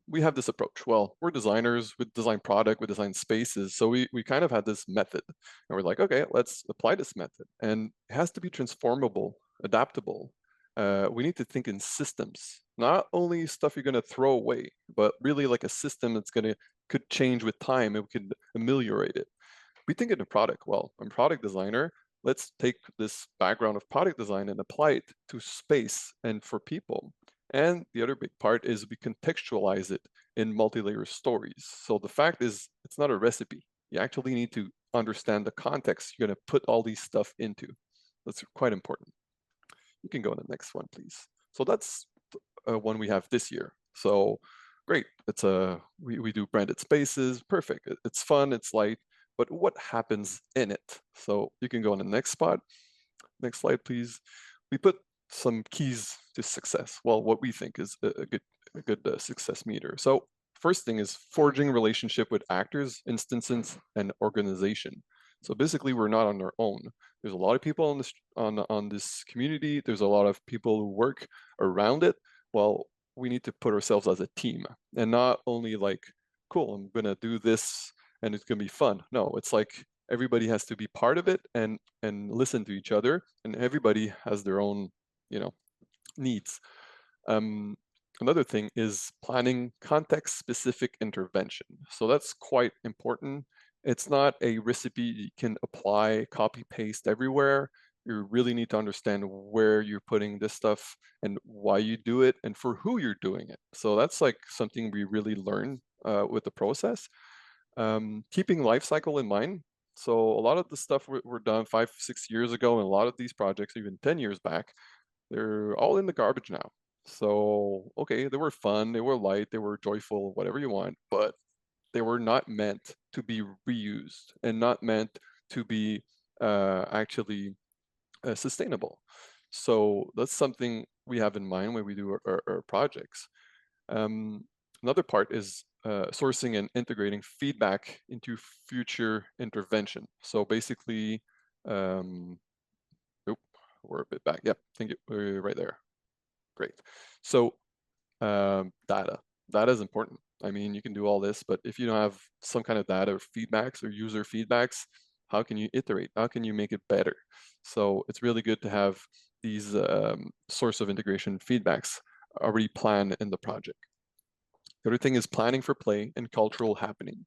we have this approach. Well, we're designers, we design product, we design spaces. So we kind of had this method and we're like, okay, let's apply this method. And it has to be transformable, adaptable. We need to think in systems, not only stuff you're going to throw away, but really like a system that's could change with time and we could ameliorate it. We think in a product. Well, I'm a product designer. Let's take this background of product design and apply it to space and for people. And the other big part is we contextualize it in multi-layer stories. So the fact is, it's not a recipe. You actually need to understand the context you're going to put all these stuff into. That's quite important. You can go on the next one, please. So that's one we have this year. So great. It's we do branded spaces. Perfect. It's fun. It's light. But what happens in it? So you can go on the next spot. Next slide, please. We put some keys to success. Well, what we think is a good success meter. So first thing is forging relationship with actors, instances, and organization. So basically, we're not on our own. There's a lot of people on this community. There's a lot of people who work around it. Well, we need to put ourselves as a team, and not only like, cool, I'm gonna do this and it's gonna be fun. No, it's like everybody has to be part of it and listen to each other, and everybody has their own, needs. Another thing is planning context-specific intervention. So that's quite important. It's not a recipe you can apply, copy, paste everywhere. You really need to understand where you're putting this stuff and why you do it and for who you're doing it. So that's like something we really learn with the process. Keeping life cycle in mind. So a lot of the stuff were done 5-6 years ago, and a lot of these projects, even 10 years back, they're all in the garbage now. So, okay, they were fun, they were light, they were joyful, whatever you want, but they were not meant to be reused and not meant to be actually sustainable. So that's something we have in mind when we do our projects. Another part is sourcing and integrating feedback into future intervention. So basically, we're a bit back. Yep, thank you. We're right there. Great. So data is important. I mean, you can do all this, but if you don't have some kind of data or feedbacks or user feedbacks, how can you iterate? How can you make it better? So it's really good to have these source of integration feedbacks already planned in the project. The other thing is planning for play and cultural happening.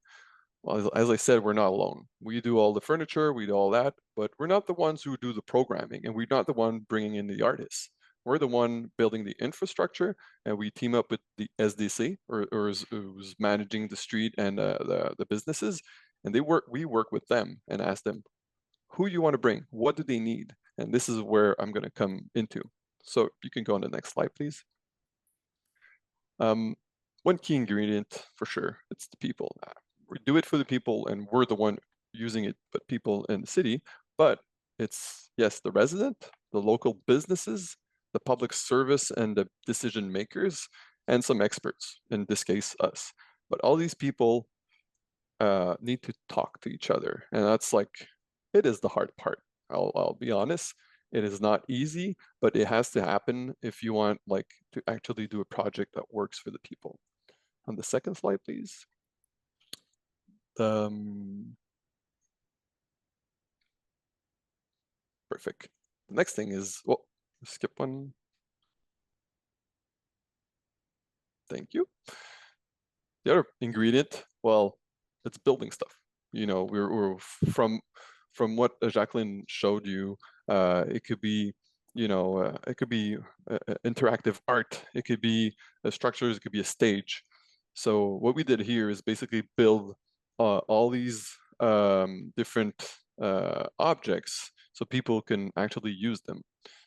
Well, as I said, we're not alone. We do all the furniture, we do all that, but we're not the ones who do the programming, and we're not the one bringing in the artists. We're the one building the infrastructure, and we team up with the SDC, or who's managing the street and the businesses, and we work with them and ask them, who you want to bring? What do they need? And this is where I'm going to come into. So you can go on the next slide, please. One key ingredient for sure, it's the people. We do it for the people and we're the one using it, but people in the city, but it's, yes, the resident, the local businesses, the public service and the decision makers, and some experts, in this case, us. But all these people need to talk to each other. And that's like, it is the hard part. I'll be honest. It is not easy, but it has to happen if you want like to actually do a project that works for the people. On the second slide, please. Perfect. The next thing is, well, skip one. Thank you. The other ingredient, well, it's building stuff. You know, we're from what Jacqueline showed you. It could be, you know, it could be interactive art. It could be structures. It could be a stage. So what we did here is basically build all these different objects so people can actually use them.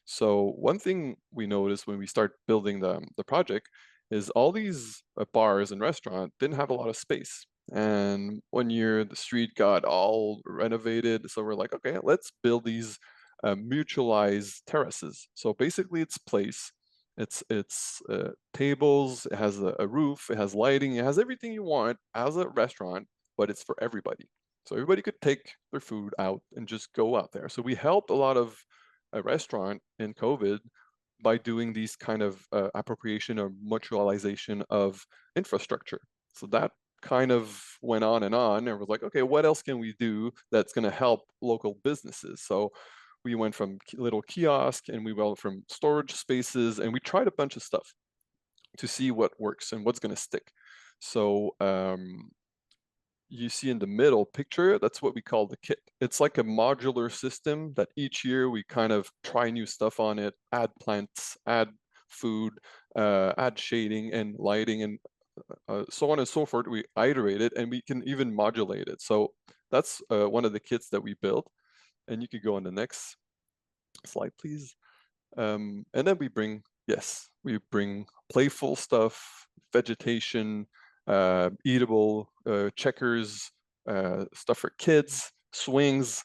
So one thing we noticed when we start building the project is all these bars and restaurants didn't have a lot of space. And 1 year the street got all renovated. So we're like, okay, let's build these mutualized terraces. So basically it's place, it's tables, it has a roof, it has lighting, it has everything you want as a restaurant, but it's for everybody. So everybody could take their food out and just go out there. So we helped a lot of a restaurant in COVID by doing these kind of appropriation or mutualization of infrastructure. So that kind of went on and was like, okay, what else can we do that's going to help local businesses? So we went from little kiosk and we went from storage spaces and we tried a bunch of stuff to see what works and what's going to stick. So you see in the middle picture, that's what we call the kit. It's like a modular system that each year we kind of try new stuff on it, add plants, add food, add shading and lighting and so on and so forth. We iterate it and we can even modulate it. So that's one of the kits that we built. And you could go on the next slide, please. And then we bring playful stuff, vegetation, eatable checkers, stuff for kids, swings,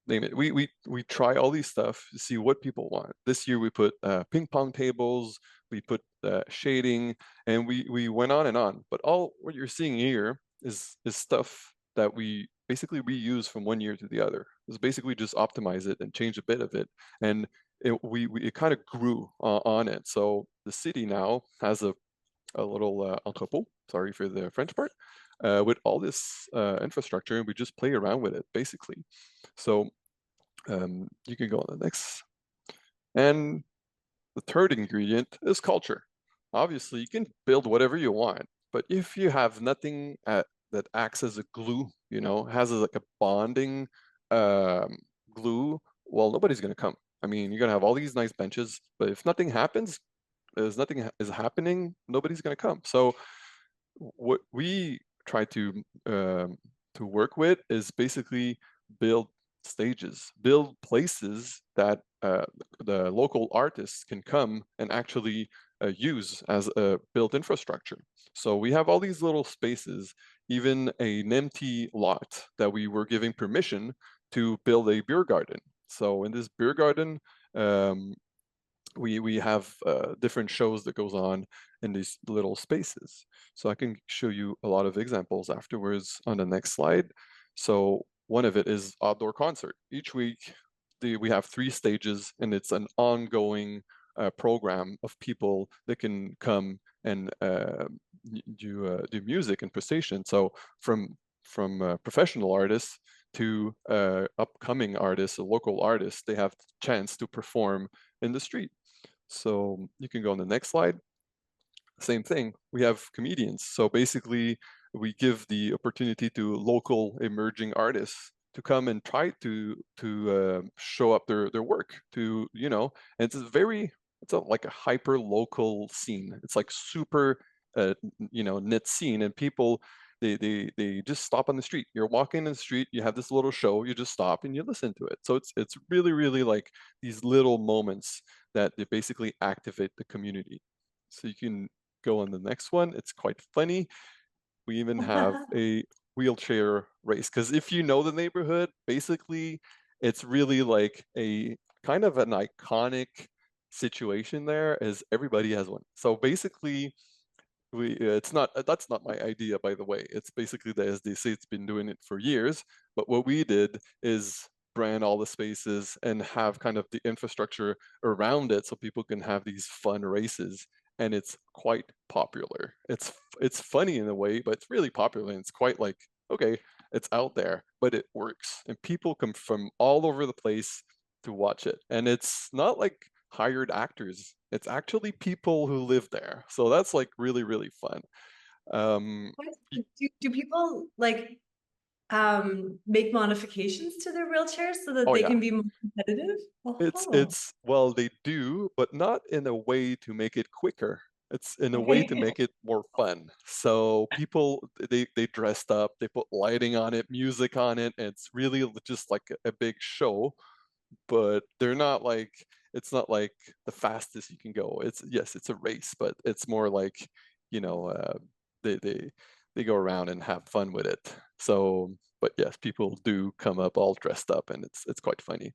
name it. We try all these stuff to see what people want. This year we put ping pong tables, we put shading, and we went on and on. But all what you're seeing here is stuff that we basically reuse from one year to the other. It's basically just optimize it and change a bit of it, and it kind of grew on it. So the city now has a little entrepot. Sorry for the French part. With all this infrastructure, and we just play around with it basically. So you can go on the next. And the third ingredient is culture. Obviously, you can build whatever you want, but if you have nothing that acts as a glue, you know, has like a bonding glue, well, nobody's going to come. I mean, you're going to have all these nice benches, but if nothing happens, as nothing is happening, nobody's going to come. So what we try to work with is basically build stages, build places that the local artists can come and actually use as a built infrastructure. So we have all these little spaces, even an empty lot that we were giving permission to build a beer garden. So in this beer garden, we have different shows that goes on in these little spaces. So I can show you a lot of examples afterwards on the next slide. So one of it is outdoor concert. Each week we have 3 stages, and it's an ongoing program of people that can come and do music and precision. So from professional artists to upcoming artists, local artists, they have the chance to perform in the street. So you can go on the next slide. Same thing, we have comedians. So basically we give the opportunity to local emerging artists to come and try to show up their work, to, you know, and it's like a hyper local scene. It's like super you know, knit scene, and people they just stop on the street. You're walking in the street, you have this little show, you just stop and you listen to it. So it's really like these little moments that they basically activate the community. So you can go on the next one. It's quite funny. We even have a wheelchair race, because if you know the neighborhood, basically it's really like a kind of an iconic situation there, as everybody has one. So basically it's not, that's not my idea, by the way. It's basically the SDC, it's been doing it for years. But what we did is brand all the spaces and have kind of the infrastructure around it so people can have these fun races. And it's quite popular. It's funny in a way, but it's really popular, and it's quite like, okay, it's out there, but it works. And people come from all over the place to watch it. And it's not like hired actors. It's actually people who live there. So that's like really fun. Do people like make modifications to their wheelchairs so that Oh they yeah, can be more competitive? it's well, they do, but not in a way to make it quicker. It's in a way to make it more fun. So people, they dressed up, they put lighting on it, music on it, and it's really just like a big show. But they're not like, it's not like the fastest you can go. It's, yes, it's a race, but it's more like, you know, they go around and have fun with it. So, but yes, people do come up all dressed up, and it's quite funny.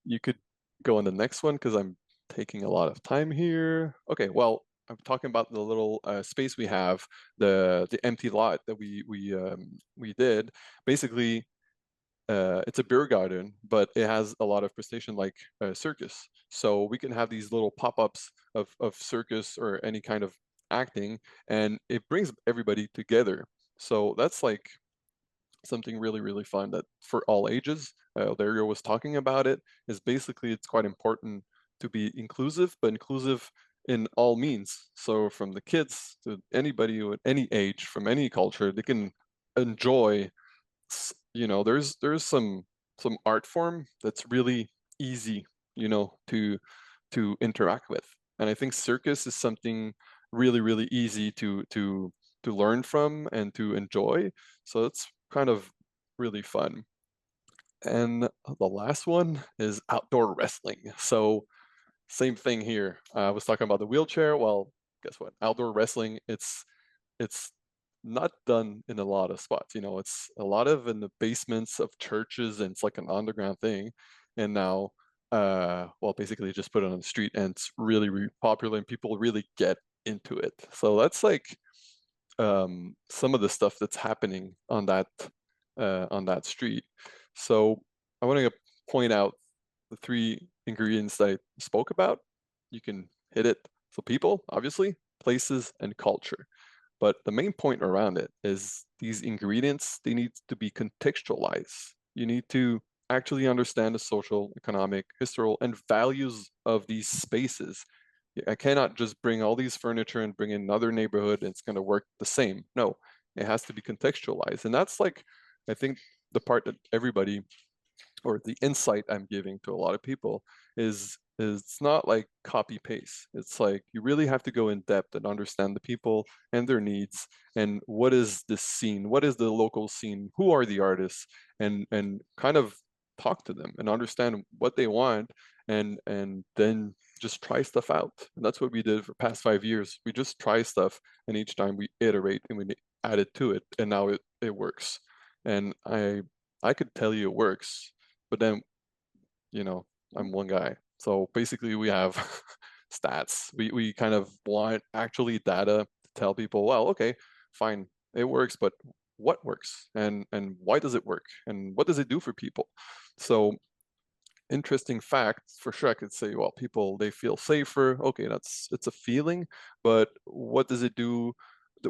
You could go on the next one because I'm taking a lot of time here. Okay, well, I'm talking about the little space we have, the empty lot that we did. Basically, it's a beer garden, but it has a lot of precision, like circus. So we can have these little pop-ups of circus or any kind of acting, and it brings everybody together. So that's like something really fun that for all ages. Dario was talking about it, is basically it's quite important to be inclusive, but inclusive in all means. So from the kids to anybody at any age, from any culture, they can enjoy, you know, there's some art form that's really easy, you know, to interact with. And I think circus is something really easy to learn from and to enjoy. So it's kind of really fun. And the last one is outdoor wrestling. So same thing here. I was talking about the wheelchair. Well, guess what? Outdoor wrestling, it's not done in a lot of spots. You know, it's a lot of in the basements of churches, and it's like an underground thing. And now, well, basically just put it on the street, and it's really, really popular, and people really get into it. So that's like some of the stuff that's happening on that street. So I want to point out the three ingredients that I spoke about. You can hit it. So people, obviously, places, and culture. But the main point around it is these ingredients, they need to be contextualized. You need to actually understand the social, economic, historical, and values of these spaces. I cannot just bring all these furniture and bring in another neighborhood and it's going to work the same. No, it has to be contextualized. And that's like, I think the part that everybody, or the insight I'm giving to a lot of people is it's not like copy paste. It's like you really have to go in depth and understand the people and their needs, and what is this scene, what is the local scene, who are the artists, and kind of talk to them and understand what they want, and then just try stuff out. And that's what we did for past 5 years. We just try stuff, and each time we iterate and we add it to it, and now it works. And I could tell you it works, but then, you know, I'm one guy. So basically we have stats. We kind of want actually data to tell people, well, okay, fine, it works, but what works, and why does it work, and what does it do for people? So interesting fact, for sure I could say, well, people, they feel safer. Okay, it's a feeling, but what does it do?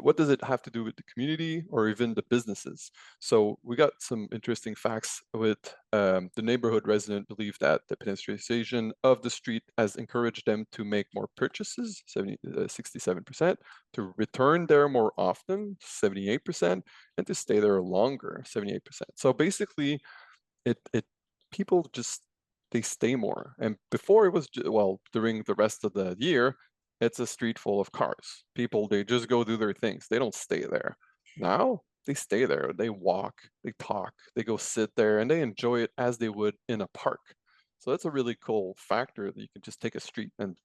What does it have to do with the community or even the businesses? So we got some interesting facts with the neighborhood resident believe that the pedestrianization of the street has encouraged them to make more purchases, 67%, to return there more often, 78%, and to stay there longer, 78%. So basically, it people just, they stay more. And before it was, well, during the rest of the year, it's a street full of cars. People, they just go do their things. They don't stay there. Now they stay there. They walk, they talk, they go sit there, and they enjoy it as they would in a park. So that's a really cool factor that you can just take a street and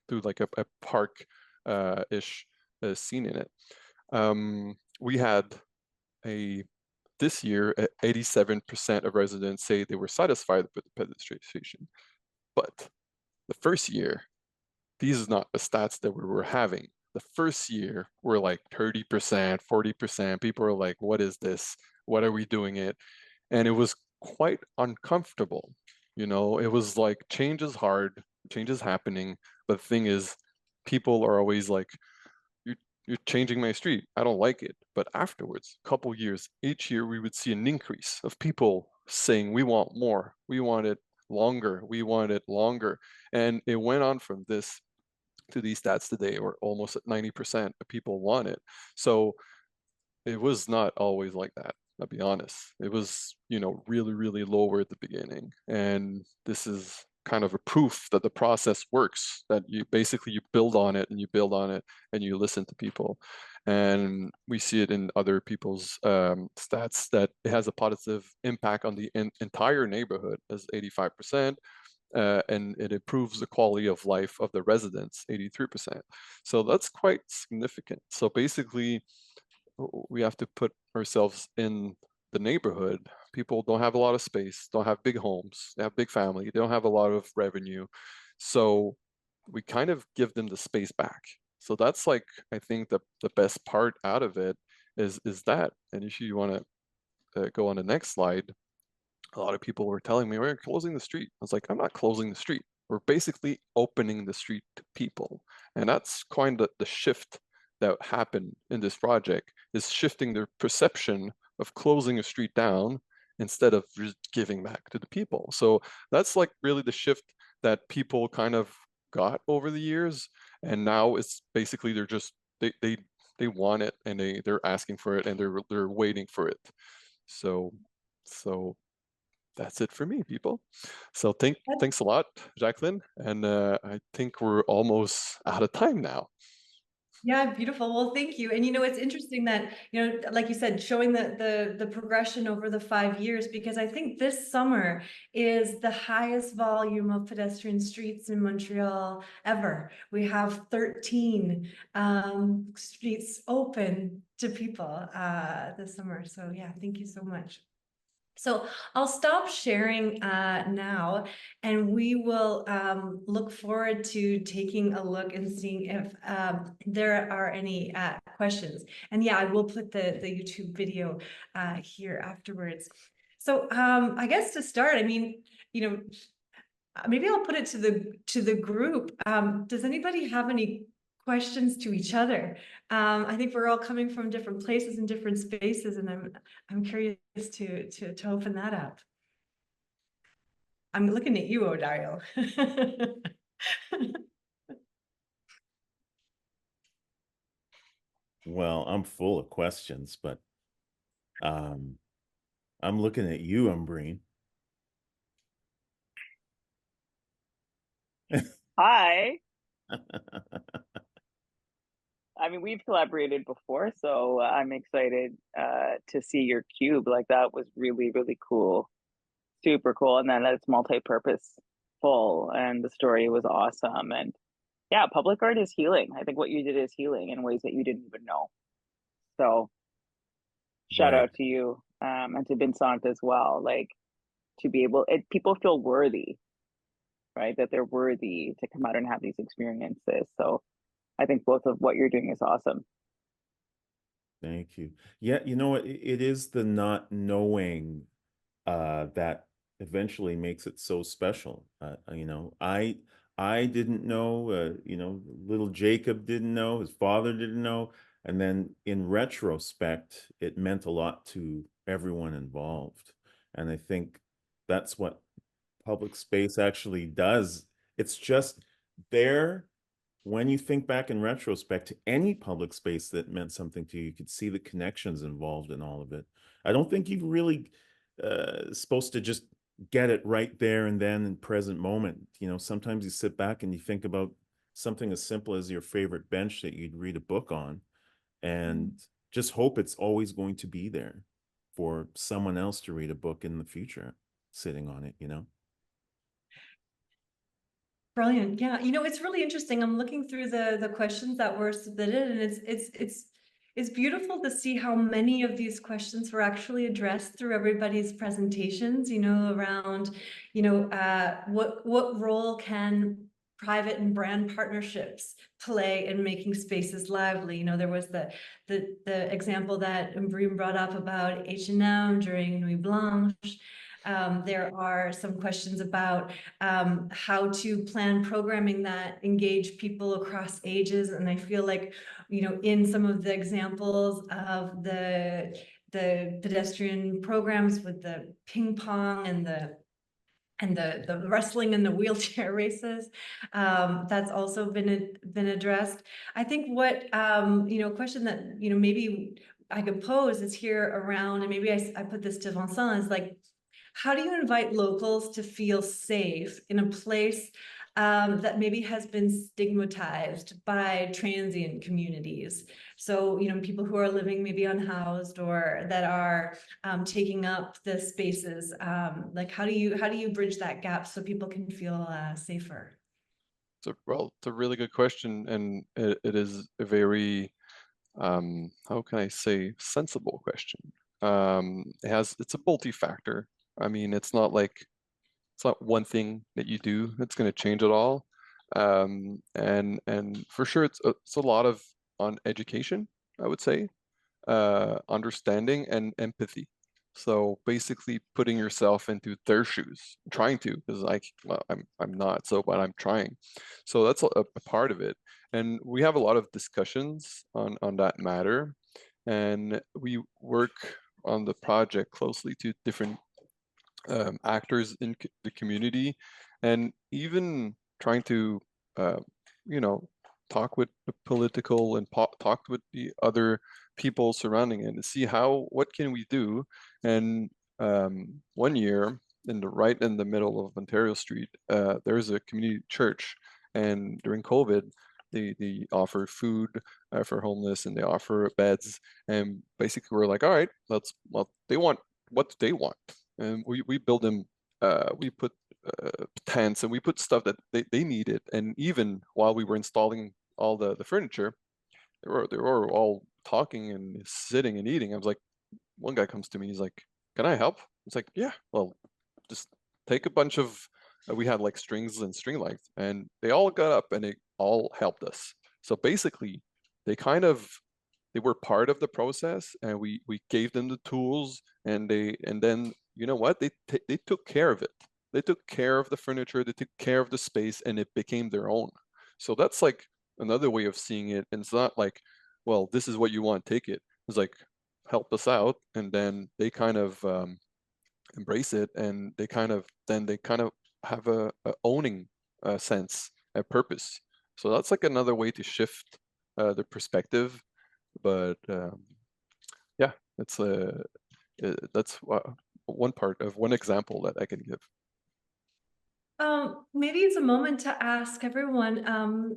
do like a park ish scene in it. We had this year, 87% of residents say they were satisfied with the pedestrianization. But the first year, these is not the stats that we were having. The first year, we're like 30%, 40%. People are like, what is this? What are we doing it? And it was quite uncomfortable. You know, it was like, change is hard, change is happening. But the thing is, people are always like, you're changing my street. I don't like it. But afterwards, a couple years, each year we would see an increase of people saying, we want more, we want it longer, we want it longer. And it went on from this to these stats today, where almost at 90% of people want it. So it was not always like that. I'll be honest. It was, you know, really, really lower at the beginning. And this is kind of a proof that the process works, that you basically, you build on it and you build on it and you listen to people. And we see it in other people's stats that it has a positive impact on the entire neighborhood, as 85%. And it improves the quality of life of the residents, 83%. So that's quite significant. So basically, we have to put ourselves in the neighborhood. People don't have a lot of space, don't have big homes, they have big family, they don't have a lot of revenue. So we kind of give them the space back. So that's like, I think the best part out of it is that. And if you want to go on the next slide, a lot of people were telling me, we're closing the street. I was like, I'm not closing the street. We're basically opening the street to people. And that's kind of the shift that happened in this project, is shifting their perception of closing a street down instead of just giving back to the people. So that's like really the shift that people kind of got over the years. And now it's basically, they're just, they want it, and they're asking for it, and they're waiting for it. So that's it for me, people. So thanks a lot, Jacqueline. And I think we're almost out of time now. Yeah, beautiful. Well, thank you. And it's interesting that, like you said, showing the progression over the 5 years, because I think this summer is the highest volume of pedestrian streets in Montreal ever. We have 13 streets open to people this summer. So yeah, thank you so much. So I'll stop sharing now, and we will look forward to taking a look and seeing if there are any questions. And yeah, I will put the YouTube video here afterwards. So I guess to start, I mean, maybe I'll put it to the group. Does anybody have any questions to each other? I think we're all coming from different places and different spaces, and I'm curious to open that up. I'm looking at you, Odario. Well, I'm full of questions, but I'm looking at you, Umbreen. Hi. I mean, we've collaborated before, so I'm excited to see your cube. Like, that was really, really cool. Super cool. And then it's multi-purpose full, and the story was awesome. And yeah, public art is healing. I think what you did is healing in ways that you didn't even know. So shout Right. out to you, and to Vincent as well. Like, to be able, people feel worthy, right? That they're worthy to come out and have these experiences. So I think both of what you're doing is awesome. Thank you. Yeah, you know what? It is the not knowing that eventually makes it so special. I didn't know. Little Jacob didn't know. His father didn't know. And then in retrospect, it meant a lot to everyone involved. And I think that's what public space actually does. It's just there. When you think back in retrospect to any public space that meant something to you, you could see the connections involved in all of it. I don't think you really supposed to just get it right there and then in present moment. Sometimes you sit back and you think about something as simple as your favorite bench that you'd read a book on, and just hope it's always going to be there for someone else to read a book in the future, sitting on it. Brilliant. Yeah, it's really interesting. I'm looking through the questions that were submitted, and it's beautiful to see how many of these questions were actually addressed through everybody's presentations, around, what role can private and brand partnerships play in making spaces lively. There was the example that Umbreen brought up about H&M during Nuit Blanche. There are some questions about how to plan programming that engage people across ages. And I feel like, in some of the examples of the pedestrian programs with the ping pong and the wrestling and the wheelchair races, that's also been addressed. I think what question that maybe I could pose is here around, and maybe I put this to Vincent, is like, how do you invite locals to feel safe in a place that maybe has been stigmatized by transient communities? So, people who are living maybe unhoused or that are taking up the spaces. Like, how do you bridge that gap so people can feel safer? It's a really good question, and it is a very, how can I say, sensible question. It's a multi-factor. I mean, it's not one thing that you do that's going to change it all. And for sure, it's a lot on education, I would say, understanding and empathy. So basically putting yourself into their shoes, trying to, because I'm not, but I'm trying. So that's a part of it. And we have a lot of discussions on that matter. And we work on the project closely to different actors in the community, and even trying to, talk with the political and talk with the other people surrounding it to see what can we do. And 1 year right in the middle of Ontario Street, there's a community church, and during COVID, they offer food for homeless, and they offer beds. And basically, we're like, all right, what do they want? And we build them. We put tents, and we put stuff that they needed. And even while we were installing all the furniture, they were all talking and sitting and eating. I was like, one guy comes to me, he's like, "Can I help?" It's like, "Yeah, well, just take a bunch of." We had like strings and string lights, and they all got up and they all helped us. So basically, they were part of the process, and we gave them the tools, and then you know what, they took care of it. They took care of the furniture, they took care of the space, and it became their own. So that's like another way of seeing it. And it's not like, well, this is what you want, take it. It's like, help us out, and then they kind of embrace it, and they kind of have a owning sense, a purpose. So that's like another way to shift the perspective. But yeah, that's one part of one example that I can give. Maybe it's a moment to ask everyone,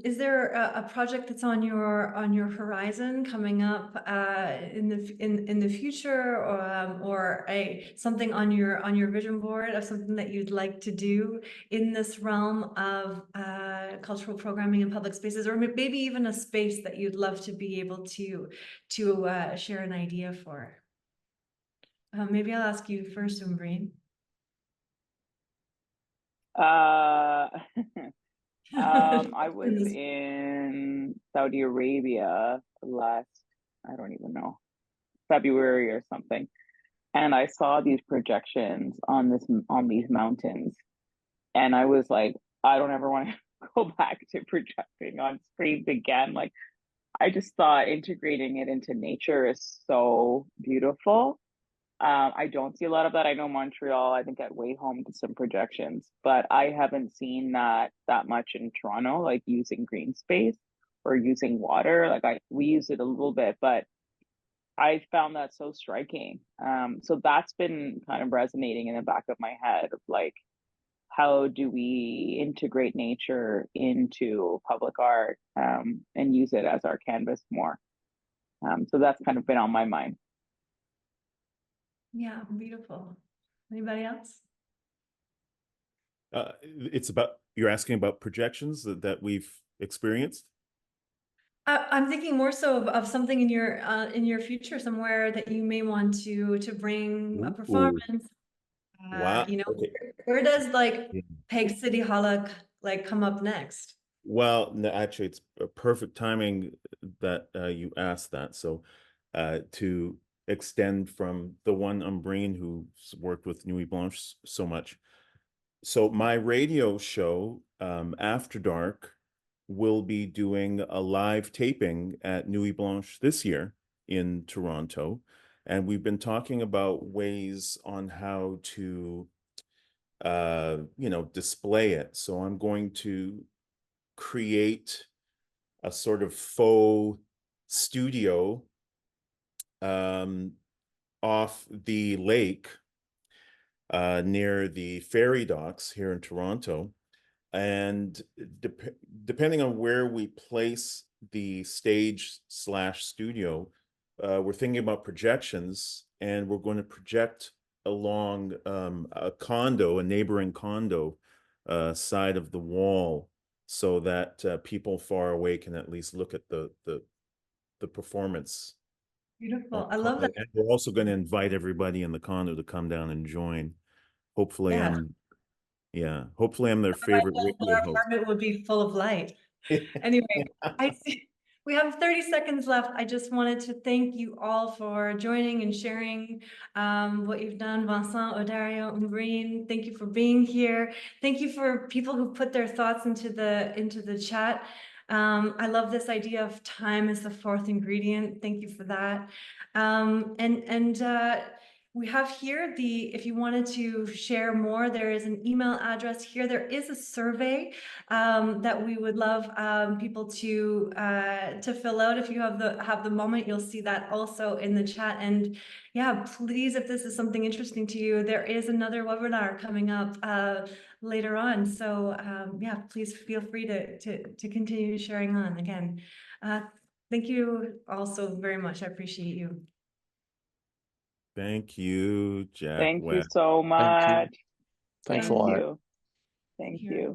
is there a project that's on your horizon coming up in the future, or something on your vision board of something that you'd like to do in this realm of cultural programming in public spaces, or maybe even a space that you'd love to be able to share an idea for? Maybe I'll ask you first, Umbreen. Uh, I was in Saudi Arabia last, I don't even know, February or something, and I saw these projections on these mountains, and I was like, I don't ever want to go back to projecting on screens again. Like, I just thought integrating it into nature is so beautiful. I don't see a lot of that. I know Montreal, I think at Way Home did some projections, but I haven't seen that much in Toronto, like using green space or using water. Like we use it a little bit, but I found that so striking. So that's been kind of resonating in the back of my head of like, how do we integrate nature into public art, and use it as our canvas more? So that's kind of been on my mind. Yeah, beautiful. Anybody else? You're asking about projections that we've experienced? I'm thinking more so of something in your future, somewhere that you may want to bring a Ooh. performance. Wow. You know, Okay. where does like Yeah. Peg City Halla like come up next? Well, no, actually, it's a perfect timing that you asked that. So, to extend from the one Umbreen who's worked with Nuit Blanche so much. So my radio show, After Dark, will be doing a live taping at Nuit Blanche this year in Toronto. And we've been talking about ways on how to, display it. So I'm going to create a sort of faux studio off the lake near the ferry docks here in Toronto. And depending on where we place the stage slash studio, we're thinking about projections, and we're going to project along a neighboring condo side of the wall, so that people far away can at least look at the performance. Beautiful. I love that. And we're also going to invite everybody in the condo to come down and join. Hopefully, Yeah. hopefully I'm their favorite radio Our host. apartment would be full of light. Anyway, I see we have 30 seconds left. I just wanted to thank you all for joining and sharing what you've done. Vincent, Odario, and Green, thank you for being here. Thank you for people who put their thoughts into the chat. I love this idea of time as the fourth ingredient. Thank you for that. We have here if you wanted to share more, there is an email address here. There is a survey that we would love people to fill out. If you have the moment, you'll see that also in the chat. And yeah, please, if this is something interesting to you, there is another webinar coming up later on. So yeah, please feel free to continue sharing on again. Thank you also very much. I appreciate you. Thank you, Jack Thank you West. so Thank you. much. Thanks a Thank lot. you. Thank Here. you.